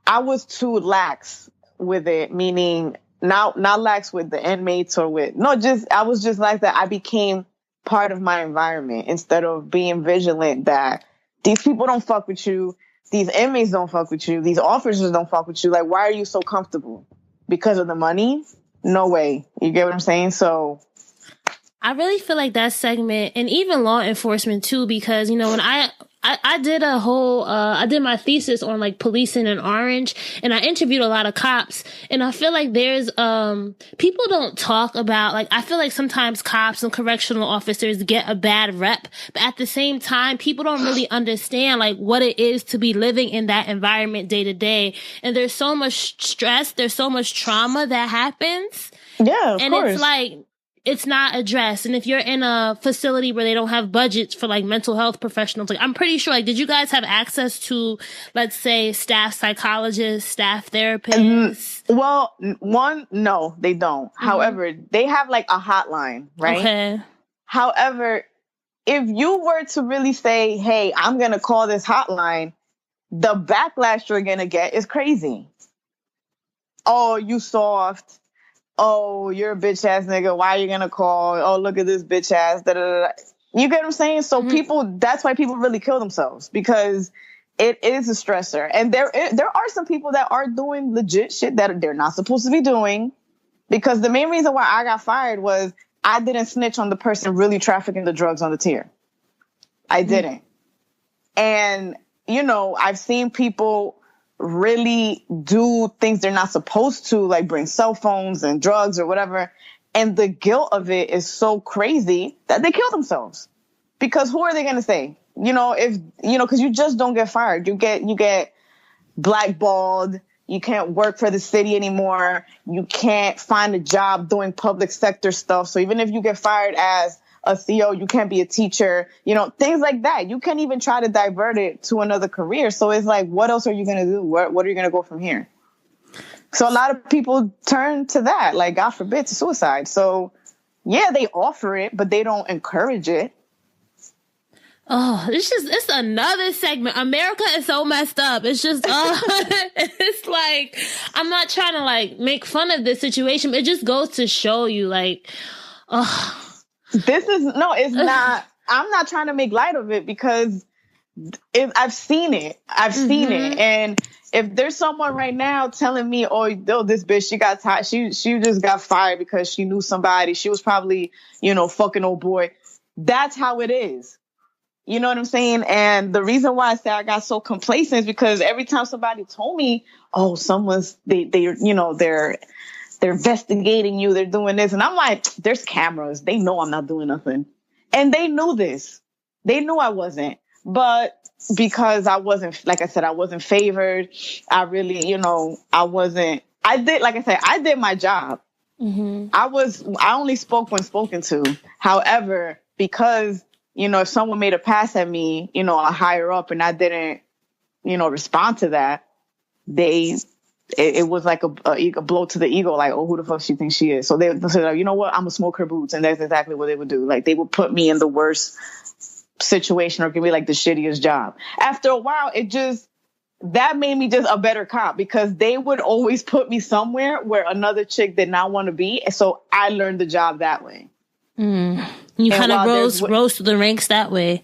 I was too lax with it, meaning not lax with the inmates or with, no, just, I was just like that. I became part of my environment instead of being vigilant that these people don't fuck with you. These inmates don't fuck with you. These officers don't fuck with you. Like, why are you so comfortable? Because of the money? No way. You get what I'm saying? So I really feel like that segment, and even law enforcement too, because, when I did I did my thesis on like policing in Orange, and I interviewed a lot of cops, and I feel like there's, people don't talk about, like, I feel like sometimes cops and correctional officers get a bad rep, but at the same time, people don't really understand like what it is to be living in that environment day to day. And there's so much stress, there's so much trauma that happens. Yeah, of and course. It's like, it's not addressed. And if you're in a facility where they don't have budgets for like mental health professionals, like I'm pretty sure, like, did you guys have access to, let's say, staff psychologists, staff therapists? Well, one, no, they don't. Mm-hmm. However, they have like a hotline, right? Okay. However, if you were to really say, hey, I'm going to call this hotline, the backlash you're going to get is crazy. Oh, you soft. Oh, you're a bitch ass nigga. Why are you gonna call? Oh, look at this bitch ass. Da, da, da. You get what I'm saying? So that's why people really kill themselves, because it is a stressor. And there are some people that are doing legit shit that they're not supposed to be doing, because the main reason why I got fired was I didn't snitch on the person really trafficking the drugs on the tier. I didn't. And, I've seen people really do things they're not supposed to, like bring cell phones and drugs or whatever. And the guilt of it is so crazy that they kill themselves, because who are they going to say? Because you just don't get fired. You get blackballed. You can't work for the city anymore. You can't find a job doing public sector stuff. So even if you get fired as a CO, you can't be a teacher, things like that. You can't even try to divert it to another career. So it's like, what else are you going to do? What are you going to go from here? So a lot of people turn to that, like, God forbid, to suicide. So yeah, they offer it, but they don't encourage it. Oh, it's another segment. America is so messed up. It's just, it's like, I'm not trying to like make fun of this situation, but it just goes to show you like, it's not, I'm not trying to make light of it, because I've seen it. I've seen it. And if there's someone right now telling me, oh, this bitch, she got tired. She just got fired because she knew somebody. She was probably, fucking old boy. That's how it is. You know what I'm saying? And the reason why I say I got so complacent is because every time somebody told me, oh, they're investigating you, they're doing this. And I'm like, there's cameras. They know I'm not doing nothing. And they knew this. They knew I wasn't. But because I wasn't, like I said, I wasn't favored. I really, I did my job. Mm-hmm. I only spoke when spoken to. However, because, if someone made a pass at me, a higher up, and I didn't, respond to that, it was like a blow to the ego, like, oh, who the fuck she thinks she is? So they said, like, you know what? I'm gonna smoke her boots. And that's exactly what they would do. Like, they would put me in the worst situation or give me like the shittiest job. After a while, that made me just a better cop, because they would always put me somewhere where another chick did not want to be. So I learned the job that way. You kind of rose to the ranks that way.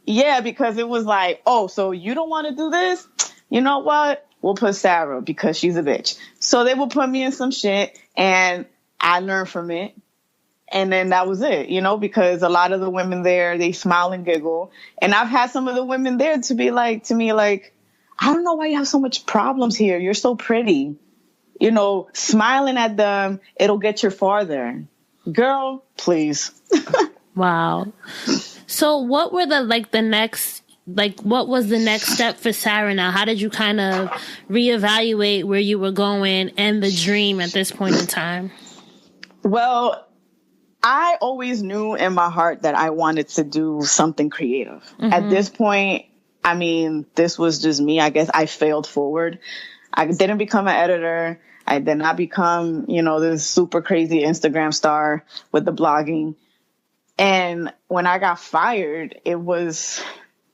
Yeah, because it was like, oh, so you don't want to do this? You know what? We'll put Sarah, because she's a bitch. So they will put me in some shit, and I learned from it. And then that was it, because a lot of the women there, they smile and giggle. And I've had some of the women there to be like, to me, like, I don't know why you have so much problems here. You're so pretty. Smiling at them, it'll get you farther. Girl, please. Wow. So what were what was the next step for Sarah now? How did you kind of reevaluate where you were going and the dream at this point in time? Well, I always knew in my heart that I wanted to do something creative. Mm-hmm. At this point, I mean, this was just me. I guess I failed forward. I didn't become an editor. I did not become, this super crazy Instagram star with the blogging. And when I got fired, it was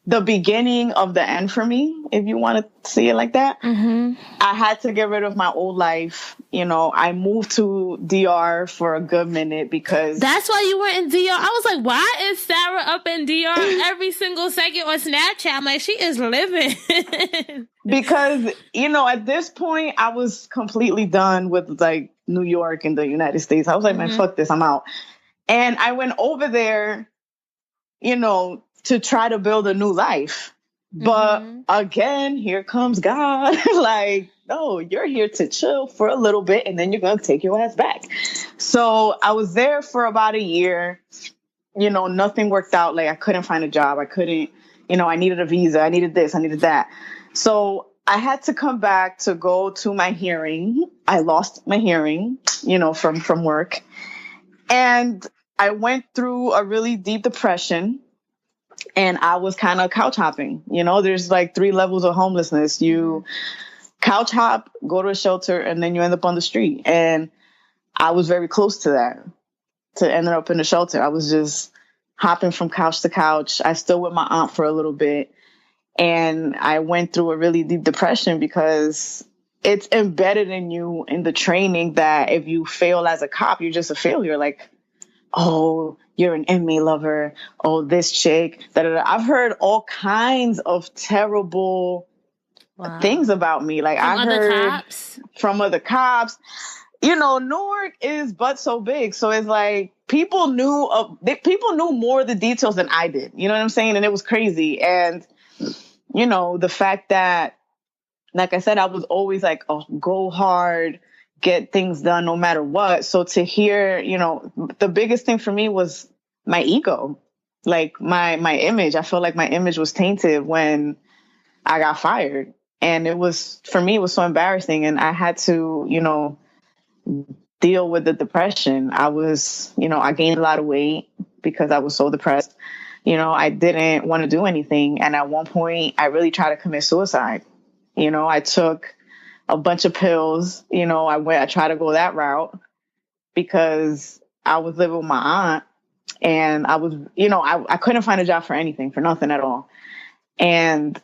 the beginning of the end for me, if you want to see it like that. Mm-hmm. I had to get rid of my old life. You know, I moved to DR for a good minute because... That's why you were in DR? I was like, why is Sarah up in DR every single second on Snapchat? I'm like, she is living. Because, you know, at this point, I was completely done with, like, New York and the United States. I was like, man, fuck this, I'm out. And I went over there, you know, to try to build a new life. But again, here comes God. Like, no, you're here to chill for a little bit and then you're going to take your ass back. So I was there for about a year. You know, nothing worked out. Like, I couldn't find a job. I couldn't, you know, I needed a visa. I needed this. I needed that. So I had to come back to go to my hearing. I lost my hearing, you know, from work. And I went through a really deep depression. And I was kind of couch hopping. You know, there's like 3 levels of homelessness. You couch hop, go to a shelter, and then you end up on the street. And I was very close to that, to ending up in a shelter. I was just hopping from couch to couch. I still with my aunt for a little bit. And I went through a really deep depression because it's embedded in you in the training that if you fail as a cop, you're just a failure. Like, oh, you're an inmate lover. Oh, this chick. Da, da, da. I've heard all kinds of terrible things about me. Like, I've heard from other cops. You know, Newark is but so big. So it's like people knew more of the details than I did. You know what I'm saying? And it was crazy. And, you know, the fact that, like I said, I was always like, oh, go hard, get things done no matter what. So to hear, you know, the biggest thing for me was my ego, like my image. I felt like my image was tainted when I got fired. And it was, for me, it was so embarrassing. And I had to, you know, deal with the depression. I was, you know, I gained a lot of weight because I was so depressed. You know, I didn't want to do anything. And at one point, I really tried to commit suicide. You know, I took a bunch of pills. You know, I tried to go that route because I was living with my aunt and I was, you know, I couldn't find a job for anything, for nothing at all. And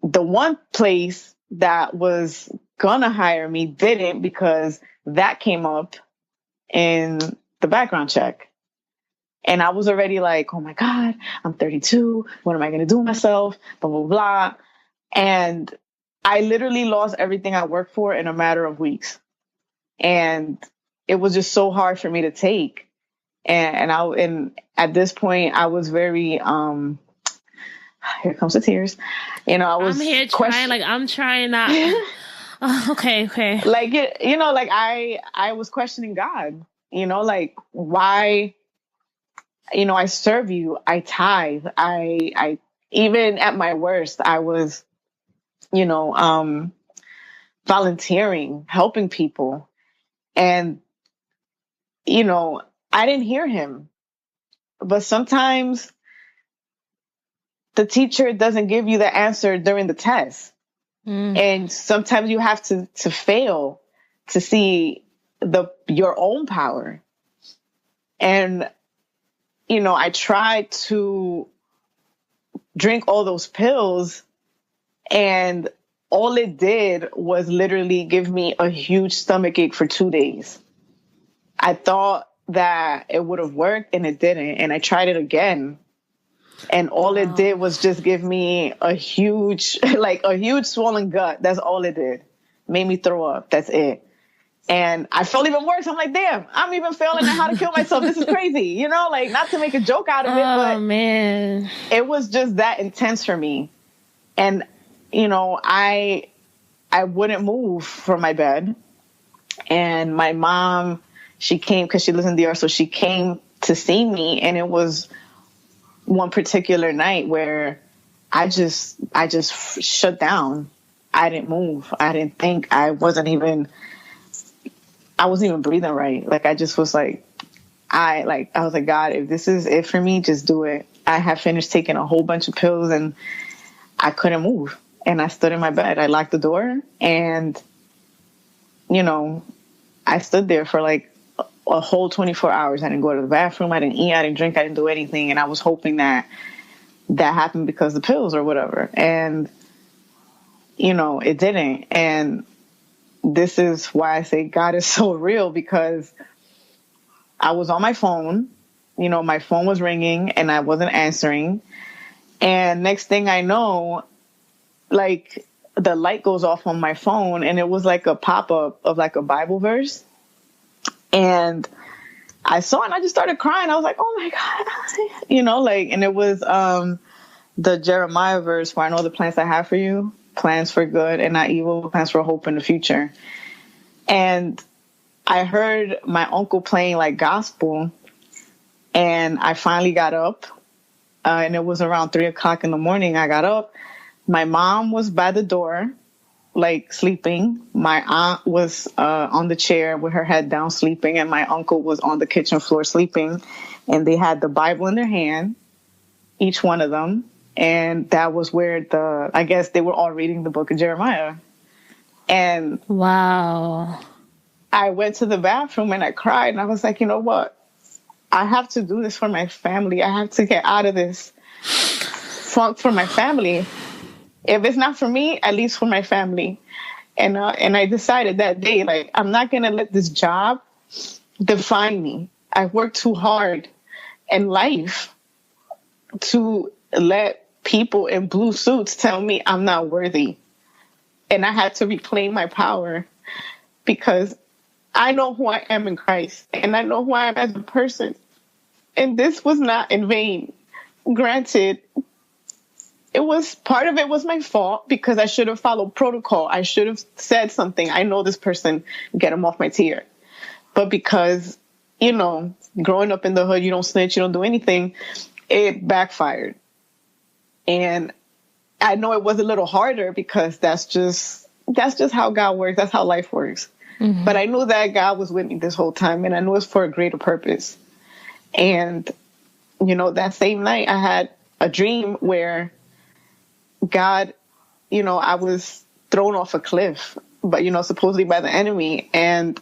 the one place that was gonna hire me didn't, because that came up in the background check. And I was already like, oh my God, I'm 32. What am I going to do with myself? Blah, blah, blah. And I literally lost everything I worked for in a matter of weeks. And it was just so hard for me to take. And at this point I was very, here comes the tears. You know, I'm here trying, like, I'm trying not. Okay. Like, you know, like I was questioning God, you know, like, why, you know, I serve you, I tithe, I even at my worst, I was, you know, volunteering, helping people. And, you know, I didn't hear him. But sometimes the teacher doesn't give you the answer during the test. And sometimes you have to fail to see your own power. And, you know, I tried to drink all those pills, and all it did was literally give me a huge stomachache for 2 days. I thought that it would have worked, and it didn't. And I tried it again. And all it did was just give me a huge swollen gut. That's all it did. Made me throw up. That's it. And I felt even worse. I'm like, damn, I'm even failing at how to kill myself. This is crazy. You know, like, not to make a joke out of it, but man, it was just that intense for me. And, you know, I wouldn't move from my bed. And my mom, she came because she lives in DR. So she came to see me. And it was one particular night where I just shut down. I didn't move. I didn't think. I wasn't even breathing right. Like, I just was like, I was like, God, if this is it for me, just do it. I had finished taking a whole bunch of pills and I couldn't move. And I stood in my bed. I locked the door and, you know, I stood there for like a whole 24 hours. I didn't go to the bathroom. I didn't eat. I didn't drink. I didn't do anything. And I was hoping that that happened because of pills or whatever. And, you know, it didn't. And this is why I say God is so real, because I was on my phone, you know, my phone was ringing and I wasn't answering. And next thing I know, like, the light goes off on my phone, and it was like a pop-up of like a Bible verse. And I saw it and I just started crying. I was like, oh my God, you know, like, and it was the Jeremiah verse, for I know the plans I have for you, plans for good and not evil, plans for hope in the future. And I heard my uncle playing like gospel, and I finally got up, and it was around 3:00 in the morning. I got up. My mom was by the door, like sleeping. My aunt was on the chair with her head down sleeping, and my uncle was on the kitchen floor sleeping. And they had the Bible in their hand, each one of them. And that was where I guess they were all reading the book of Jeremiah. And wow. I went to the bathroom and I cried, and I was like, you know what? I have to do this for my family. I have to get out of this funk for my family. If it's not for me, at least for my family. And I decided that day, like, I'm not going to let this job define me. I worked too hard in life to let people in blue suits tell me I'm not worthy. And I had to reclaim my power, because I know who I am in Christ, and I know who I am as a person. And this was not in vain. Granted, part of it was my fault, because I should have followed protocol. I should have said something. I know this person, get him off my tier. But because, you know, growing up in the hood, you don't snitch, you don't do anything, it backfired. And I know it was a little harder, because that's just how God works. That's how life works. Mm-hmm. But I knew that God was with me this whole time, and I knew it was for a greater purpose. And, you know, that same night I had a dream where God, you know, I was thrown off a cliff, but, you know, supposedly by the enemy, and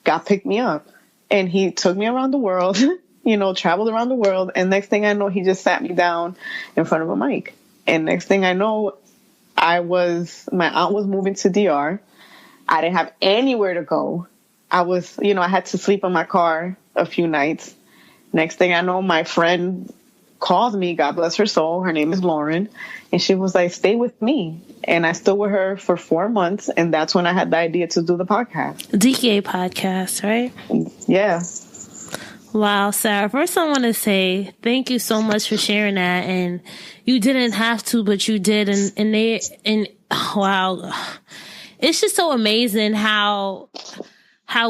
God picked me up, and he took me around the world, you know, traveled around the world. And next thing I know, he just sat me down in front of a mic. And next thing I know, my aunt was moving to DR. I didn't have anywhere to go. I was, you know, I had to sleep in my car a few nights. Next thing I know, my friend called me, God bless her soul. Her name is Lauren. And she was like, stay with me. And I stood with her for 4 months. And that's when I had the idea to do the podcast. Dique podcast, right? Yeah. Wow, Sarah. First, I want to say thank you so much for sharing that. And you didn't have to, but you did. And wow, it's just so amazing how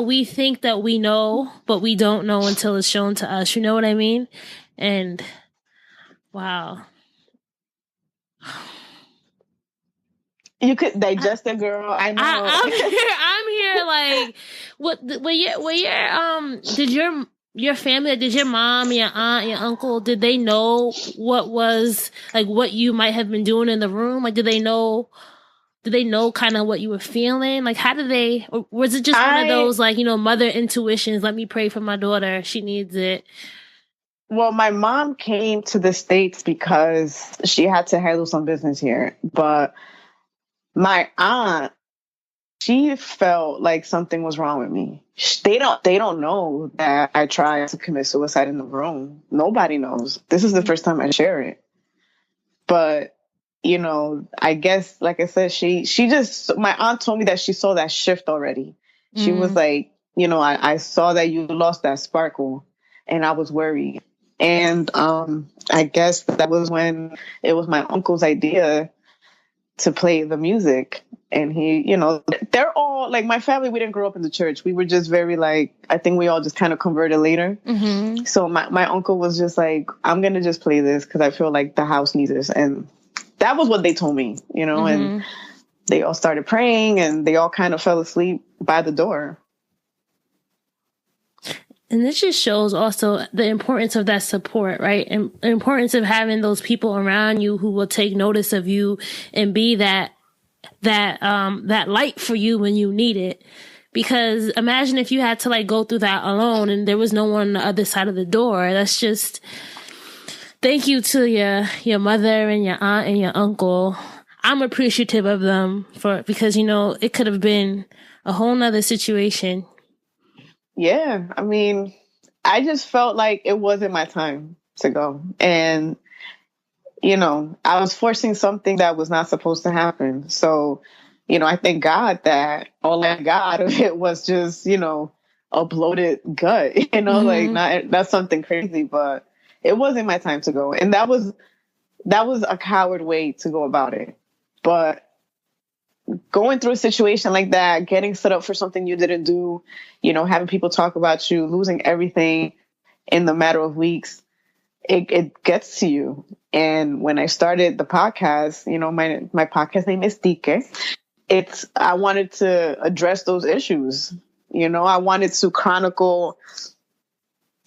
we think that we know, but we don't know until it's shown to us. You know what I mean? And wow. You could digest it, girl. I know. I'm here like, did your family, did your mom, your aunt, your uncle, did they know what you might have been doing in the room? Like, did they know kind of what you were feeling? Like, how did they, or was it just one of those, like, you know, mother intuitions, let me pray for my daughter, she needs it? Well, my mom came to the States because she had to handle some business here. But my aunt, she felt like something was wrong with me. They don't know that I tried to commit suicide in the room. Nobody knows. This is the first time I share it. But, you know, I guess, like I said, my aunt told me that she saw that shift already. She was like, you know, I saw that you lost that sparkle, and I was worried. And I guess that was when it was my uncle's idea to play the music. And he, you know, they're all like, my family, we didn't grow up in the church. We were just very like, I think we all just kind of converted later. Mm-hmm. So my uncle was just like, I'm going to just play this because I feel like the house needs this. And that was what they told me, you know, and they all started praying, and they all kind of fell asleep by the door. And this just shows also the importance of that support, right? And the importance of having those people around you who will take notice of you and be that light for you when you need it. Because imagine if you had to like go through that alone and there was no one on the other side of the door. Thank you to your mother and your aunt and your uncle. I'm appreciative of them because, you know, it could have been a whole nother situation. Yeah. I mean, I just felt like it wasn't my time to go. And, you know, I was forcing something that was not supposed to happen. So, you know, I thank God that all I got out of it was just, you know, a bloated gut, you know, like not something crazy, but it wasn't my time to go. And that was a coward way to go about it. But going through a situation like that, getting set up for something you didn't do, you know, having people talk about you, losing everything in the matter of weeks, it gets to you. And when I started the podcast, you know, my podcast name is Dique. I wanted to address those issues. You know, I wanted to chronicle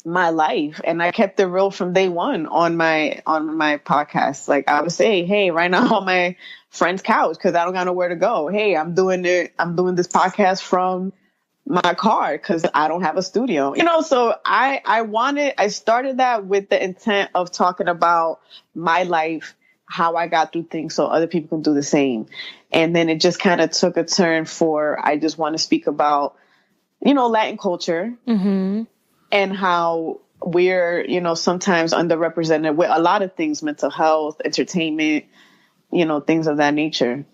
my life, and I kept it real from day one on my podcast. Like, I would say, hey, right now on my friend's couch because I don't got nowhere to go. Hey, I'm doing this podcast from my car because I don't have a studio. You know, so I started that with the intent of talking about my life, how I got through things so other people can do the same. And then it just kind of took a turn for, I just want to speak about, you know, Latin culture. And how we're, you know, sometimes underrepresented with a lot of things, mental health, entertainment, you know, things of that nature.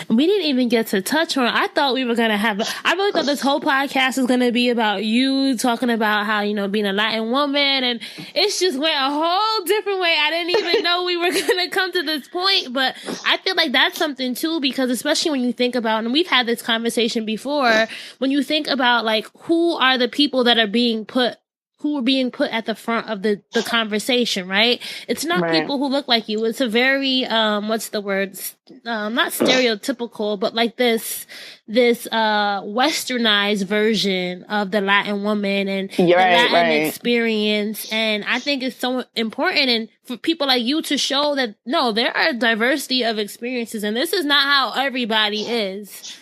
We didn't even get to touch on, I thought we were going to have, I really thought this whole podcast was going to be about you talking about how, you know, being a Latin woman, and it's just went a whole different way. I didn't even know we were going to come to this point, but I feel like that's something too, because especially when you think about, and we've had this conversation before, when you think about like, who are the people that are being put at the front of the conversation, right? It's not people who look like you. It's a very, what's the word? Not stereotypical, but like this westernized version of the Latin woman and the Latin experience. And I think it's so important, and for people like you to show that, no, there are a diversity of experiences, and this is not how everybody is.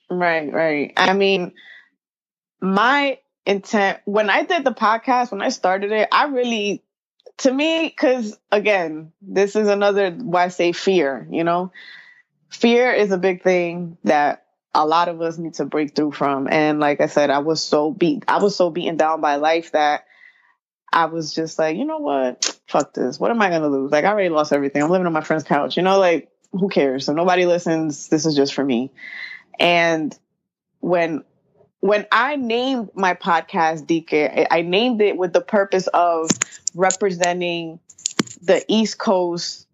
Right. I mean, my intent when I did the podcast, when I started it, I really, to me, because again, this is another why I say fear, you know, fear is a big thing that a lot of us need to break through from. And like I said, I was so beaten down by life that I was just like, you know what, fuck this. What am I going to lose? Like, I already lost everything. I'm living on my friend's couch, you know, like, who cares? So nobody listens. This is just for me. And when I named my podcast Dique, I named it with the purpose of representing the East Coast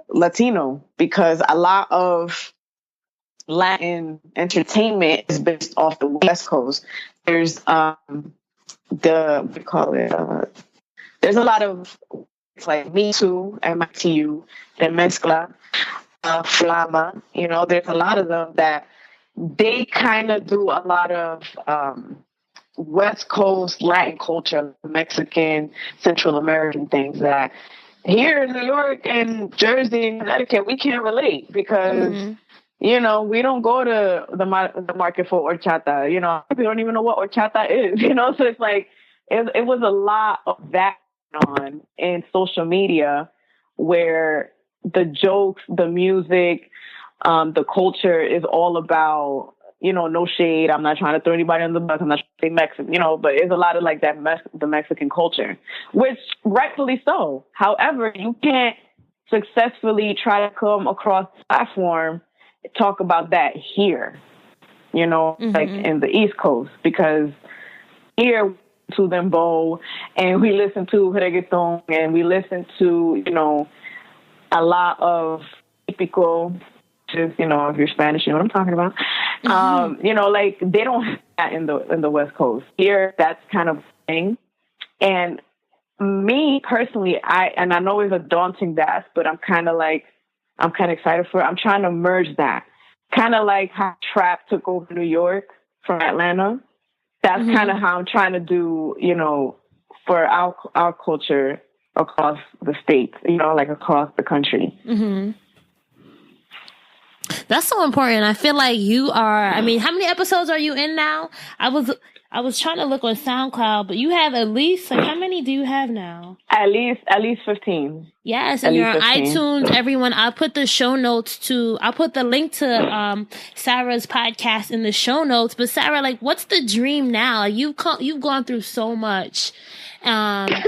Latino, because a lot of Latin entertainment is based off the West Coast. There's there's a lot of, it's like Me Too, MITU, the Mezcla, Flama, you know, there's a lot of them that they kind of do a lot of West Coast Latin culture, Mexican, Central American things that here in New York and Jersey and Connecticut, we can't relate because, you know, we don't go to the market for horchata. You know, we don't even know what horchata is, you know? So it's like, it was a lot of that on in social media where the jokes, the music, the culture is all about, you know, no shade. I'm not trying to throw anybody on the bus. I'm not trying to say Mexican, you know, but it's a lot of like that, the Mexican culture, which rightfully so. However, you can't successfully try to come across the platform, talk about that here, you know, like in the East Coast, because here to dembow and we listen to reggaeton and we listen to, you know, a lot of típico. Just, you know, if you're Spanish, you know what I'm talking about. You know, like they don't have that in the West Coast. Here, that's kind of thing. And me personally, I know it's a daunting task, but I'm kind of excited for it. I'm trying to merge that. Kind of like how trap took over New York from Atlanta. That's kind of how I'm trying to do, you know, for our culture across the states, you know, like across the country. That's so important. I feel like you are, I mean, how many episodes are you in now? I was I was trying to look on SoundCloud, but you have at least, like, how many do you have now? At least 15. Yes, and you're on iTunes. Everyone, I'll put the link to Sarah's podcast in the show notes. But Sarah, like, what's the dream now? You've gone through so much. I'm like,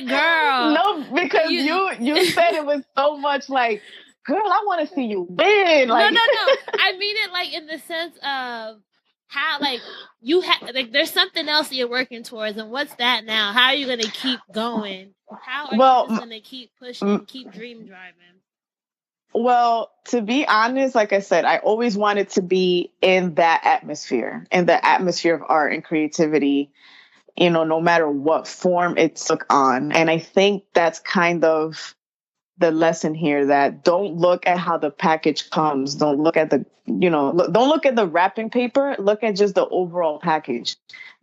girl. No, because you said it was so much like, girl, I want to see you win. Like, No. I mean it like in the sense of how, like, you have, like, there's something else that you're working towards, and what's that now? How are you going to keep going? How are you just going to keep pushing, keep dream driving? Well, to be honest, like I said, I always wanted to be in that atmosphere, in the atmosphere of art and creativity, you know, no matter what form it took on. And I think that's kind of the lesson here, that don't look at how the package comes. Don't look at the, don't look at the wrapping paper. Look at just the overall package.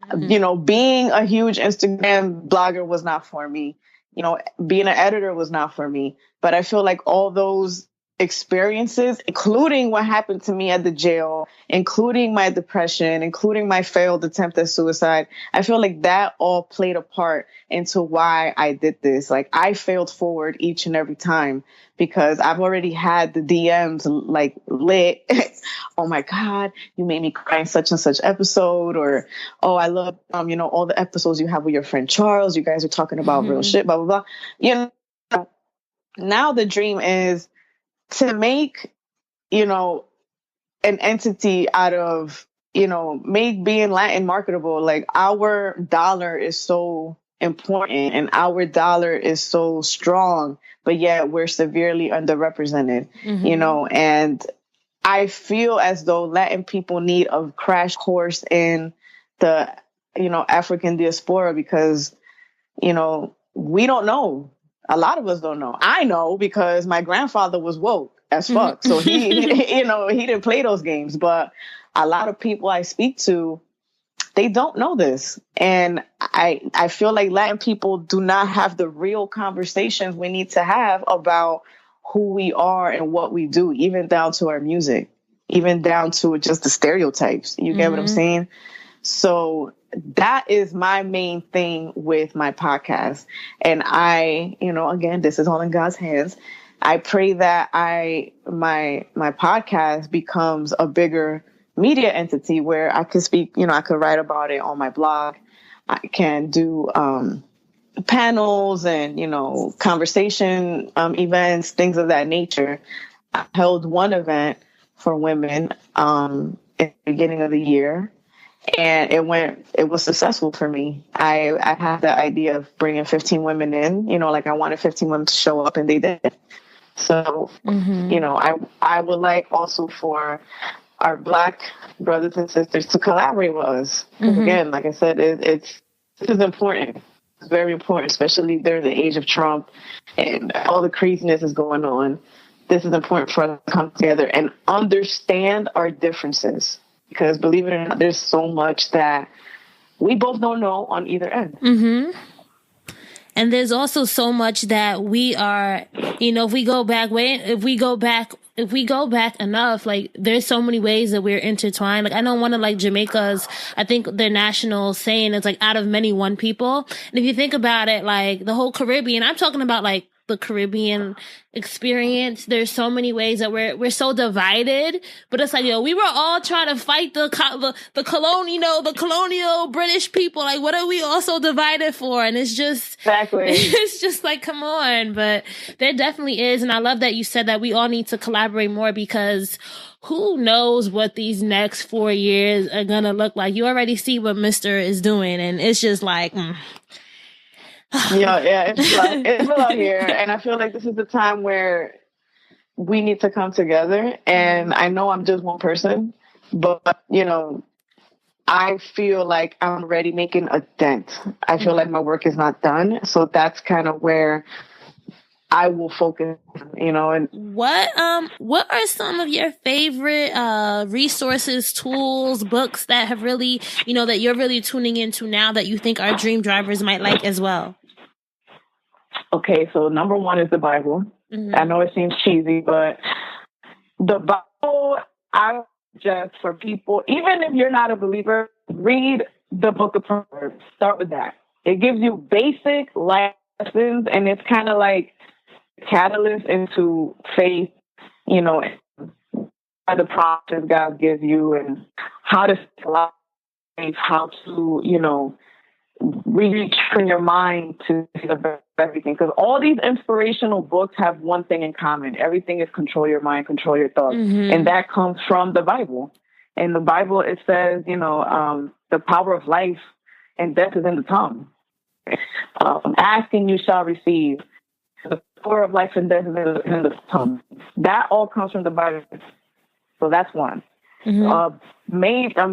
Mm-hmm. You know, being a huge Instagram blogger was not for me. You know, being an editor was not for me. But I feel like all those experiences, including what happened to me at the jail, including my depression, including my failed attempt at suicide, I feel like that all played a part into why I did this. Like, I failed forward each and every time because I've already had the DMs like lit. Oh my God, you made me cry in such and such episode. Or, oh, I love, all the episodes you have with your friend Charles. You guys are talking about real shit, blah, blah, blah. You know, now the dream is to make, an entity out of, make being Latin marketable. Like, our dollar is so important and our dollar is so strong, but yet we're severely underrepresented, and I feel as though Latin people need a crash course in the, African diaspora because, we don't know. A lot of us don't know. I know because my grandfather was woke as fuck. So he didn't play those games. But a lot of people I speak to, they don't know this. And I feel like Latin people do not have the real conversations we need to have about who we are and what we do, even down to our music, even down to just the stereotypes. You get what I'm saying? So that is my main thing with my podcast. And I, again, this is all in God's hands. I pray that my podcast becomes a bigger media entity where I could speak, I could write about it on my blog. I can do panels and, conversation events, things of that nature. I held one event for women in the beginning of the year. And it was successful for me. I had the idea of bringing 15 women in, I wanted 15 women to show up and they did. So, I would like also for our Black brothers and sisters to collaborate with us. Again, like I said, this is important. It's very important, especially during the age of Trump and all the craziness is going on. This is important for us to come together and understand our differences. Because believe it or not, there's so much that we both don't know on either end. And there's also so much that we are, if we go back enough, like, there's so many ways that we're intertwined. Like, I know one of, like, Jamaica's, I think their national saying is, like, out of many, one people. And if you think about it, like, the whole Caribbean, I'm talking about, like, the Caribbean experience. There's so many ways that we're so divided, but it's like, we were all trying to fight the colonial British people. Like, what are we all so divided for? And it's just exactly. It's just like, come on. But there definitely is, and I love that you said that we all need to collaborate more because who knows what these next 4 years are gonna look like. You already see what Mr. is doing, and it's just like. Yeah, it's a lot here. And I feel like this is the time where we need to come together. And I know I'm just one person, but, I feel like I'm already making a dent. I feel like my work is not done. So that's kind of where I will focus, and what are some of your favorite resources, tools, books that have really, that you're really tuning into now that you think our dream drivers might like as well? Okay, so number one is the Bible. I know it seems cheesy, but the Bible, I just for people, even if you're not a believer, read the Book of Proverbs. Start with that. It gives you basic life lessons, and it's kind of like a catalyst into faith, you know, the promises God gives you and how to life, how to, you know, retrain your mind to see the best of everything. Because all these inspirational books have one thing in common. Everything is control your mind, control your thoughts. Mm-hmm. And that comes from the Bible. In the Bible, it says, you know, the power of life and death is in the tongue. Asking you shall receive. The power of life and death is in the tongue. That all comes from the Bible. So that's one. Mm-hmm. A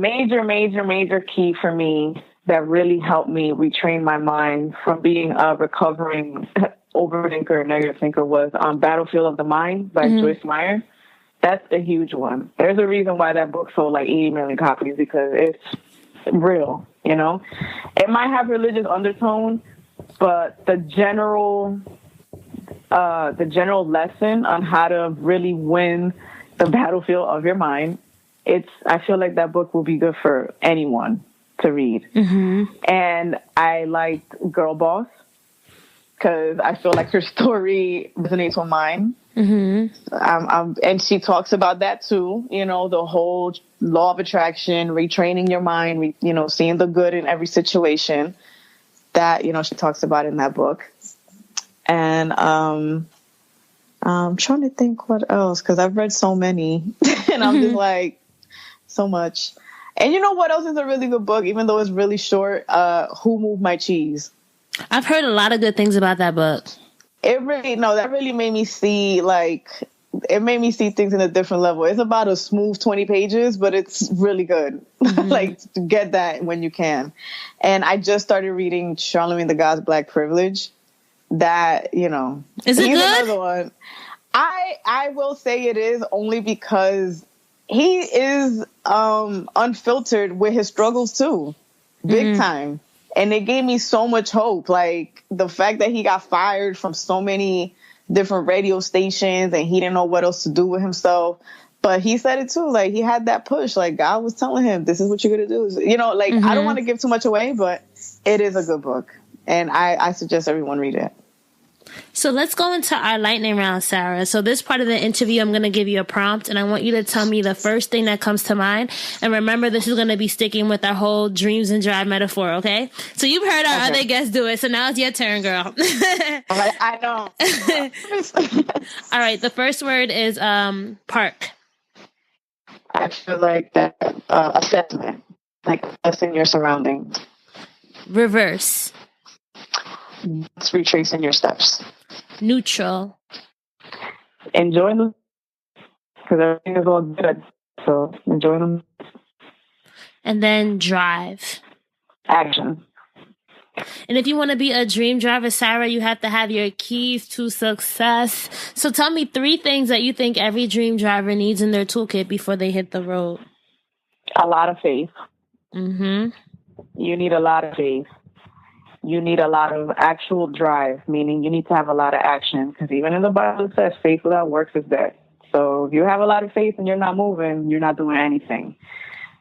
major key for me that really helped me retrain my mind from being a recovering overthinker, negative thinker was Battlefield of the Mind by Joyce Meyer. That's a huge one. There's a reason why that book sold like 80 million copies, because it's real, you know? It might have religious undertone, but the general lesson on how to really win the battlefield of your mind, I feel like that book will be good for anyone to read. Mm-hmm. And I liked Girl Boss because I feel like her story resonates with mine. Mm-hmm. And she talks about that too, you know, the whole law of attraction, retraining your mind, you know, seeing the good in every situation that, you know, she talks about in that book. And I'm trying to think what else, because I've read so many and I'm just like, so much. And you know what else is a really good book, even though it's really short? Who Moved My Cheese? I've heard a lot of good things about that book. That really made me see, things in a different level. It's about a smooth 20 pages, but it's really good. Mm-hmm. Like, get that when you can. And I just started reading Charlemagne the God's Black Privilege. That, you know. Is it good? Another one. I will say it is, only because he is unfiltered with his struggles too. Big time. And it gave me so much hope. Like, the fact that he got fired from so many different radio stations and he didn't know what else to do with himself. But he said it too. Like, he had that push. Like, God was telling him, this is what you're going to do. You know, like, I don't want to give too much away, but it is a good book. And I suggest everyone read it. So let's go into our lightning round, Sarah. So this part of the interview, I'm going to give you a prompt, and I want you to tell me the first thing that comes to mind. And remember, this is going to be sticking with our whole dreams and drive metaphor, okay? So you've heard our other guests do it, so now it's your turn, girl. I know. All right, the first word is park. I feel like that assessment, like assessing your surroundings. Reverse. It's retracing your steps. Neutral. Enjoy them, because everything is all good. So enjoy them. And then drive. Action. And if you want to be a dream driver, Sarah, you have to have your keys to success. So tell me 3 things that you think every dream driver needs in their toolkit before they hit the road. A lot of faith. Mm-hmm. You need a lot of faith. You need a lot of actual drive, meaning you need to have a lot of action, because even in the Bible it says faith without works is dead. So if you have a lot of faith and you're not moving, you're not doing anything.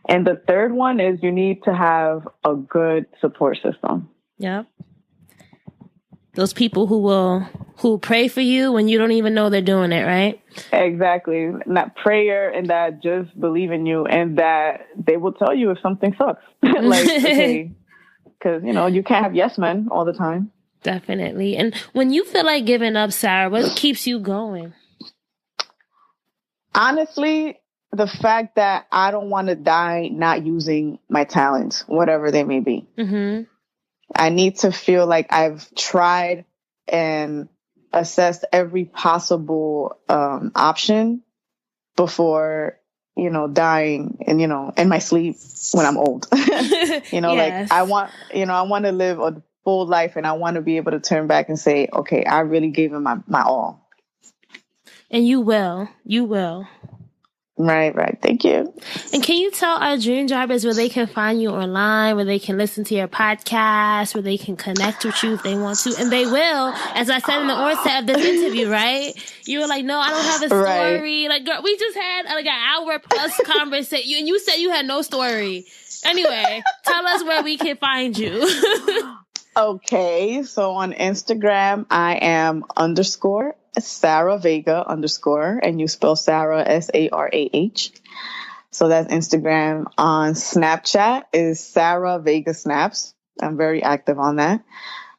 And the third one is you need to have a good support system. Yep. Those people who will pray for you when you don't even know they're doing it, right? Exactly. That prayer, and that just believe in you, and that they will tell you if something sucks. Like, okay. Because, you know, you can't have yes men all the time. Definitely. And when you feel like giving up, Sarah, what keeps you going? Honestly, the fact that I don't want to die not using my talents, whatever they may be. Mm-hmm. I need to feel like I've tried and assessed every possible option before, you know, dying and, you know, in my sleep when I'm old. You know, yes. Like I want to live a full life, and I want to be able to turn back and say, okay, I really gave him my all. And you will. Right. Thank you. And can you tell our dream drivers where they can find you online, where they can listen to your podcast, where they can connect with you if they want to? And they will, as I said in the onset of this interview, right? You were like, no, I don't have a story. Right. Like, girl, we just had like an hour plus conversation, and you said you had no story. Anyway, tell us where we can find you. Okay, so on Instagram, I am _ Sarah Vega _ and you spell Sarah SARAH. So that's Instagram. On Snapchat is Sarah Vega Snaps. I'm very active on that.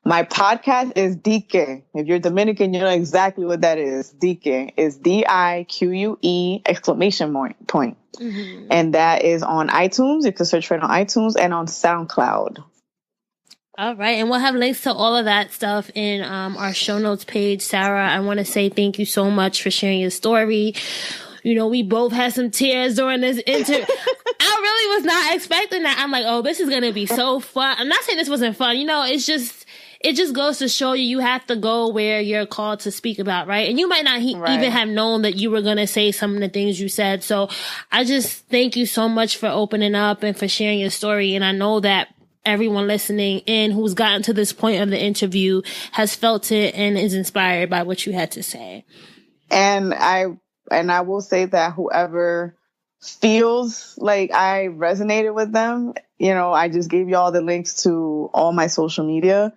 My podcast is Dique. If you're Dominican, you know exactly what that is. Dique is DIQUE exclamation point. Mm-hmm. And that is on iTunes. You can search for it on iTunes and on SoundCloud. All right. And we'll have links to all of that stuff in our show notes page. Sarah, I want to say thank you so much for sharing your story. You know, we both had some tears during this interview. I really was not expecting that. I'm like, oh, this is going to be so fun. I'm not saying this wasn't fun. You know, it just goes to show you have to go where you're called to speak about, right? And you might not even have known that you were going to say some of the things you said. So I just thank you so much for opening up and for sharing your story. And I know that everyone listening in who's gotten to this point of the interview has felt it and is inspired by what you had to say. And I will say that whoever feels like I resonated with them, you know, I just gave you all the links to all my social media.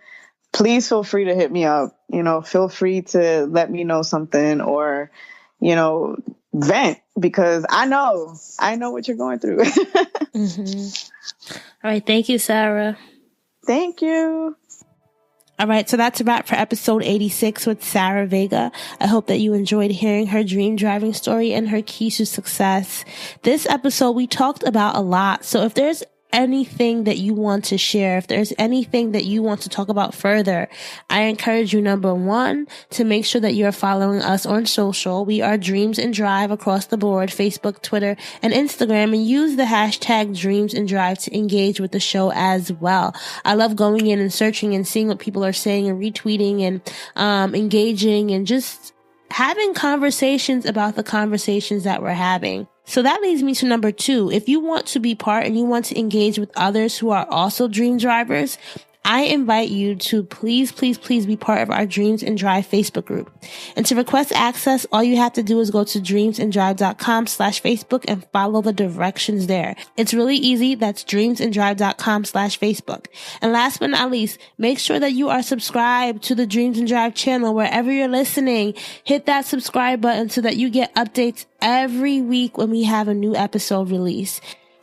Please feel free to hit me up. You know, feel free to let me know something or, you know, vent, because I know what you're going through. Mm-hmm. All right. Thank you, Sarah. Thank you. All right, so that's a wrap for episode 86 with Sarah Vega. I hope that you enjoyed hearing her dream driving story and her keys to success. This episode, we talked about a lot. So if there's anything that you want to share, if there's anything that you want to talk about further, I encourage you, number one, to make sure that you're following us on social. We are Dreams and Drive across the board, Facebook, Twitter, and Instagram, and use the hashtag Dreams and Drive to engage with the show as well. I love going in and searching and seeing what people are saying and retweeting and engaging and just having conversations about the conversations that we're having. So that leads me to number two. If you want to be part and you want to engage with others who are also dream drivers, I invite you to please be part of our Dreams and Drive Facebook group. And to request access, all you have to do is go to dreamsanddrive.com/Facebook and follow the directions there. It's really easy. That's dreamsanddrive.com/Facebook. And last but not least, make sure that you are subscribed to the Dreams and Drive channel wherever you're listening. Hit that subscribe button so that you get updates every week when we have a new episode release.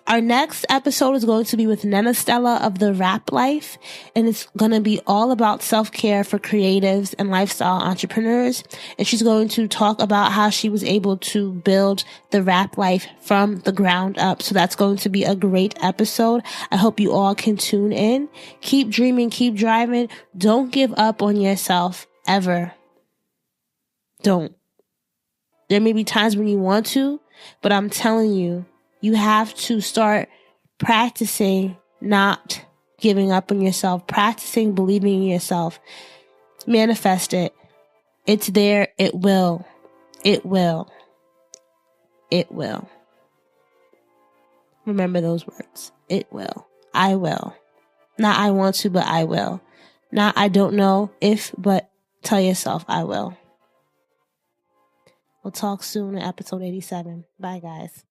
Our next episode is going to be with Nena Stella of The Rap Life, and it's going to be all about self-care for creatives and lifestyle entrepreneurs. And she's going to talk about how she was able to build the rap life from the ground up. So that's going to be a great episode. I hope you all can tune in. Keep dreaming, keep driving. Don't give up on yourself ever. Don't. There may be times when you want to, but I'm telling you, you have to start practicing not giving up on yourself, practicing believing in yourself. Manifest it. It's there. It will. It will. It will. Remember those words. It will. I will. Not I want to, but I will. Not I don't know if, but tell yourself I will. We'll talk soon in episode 87. Bye, guys.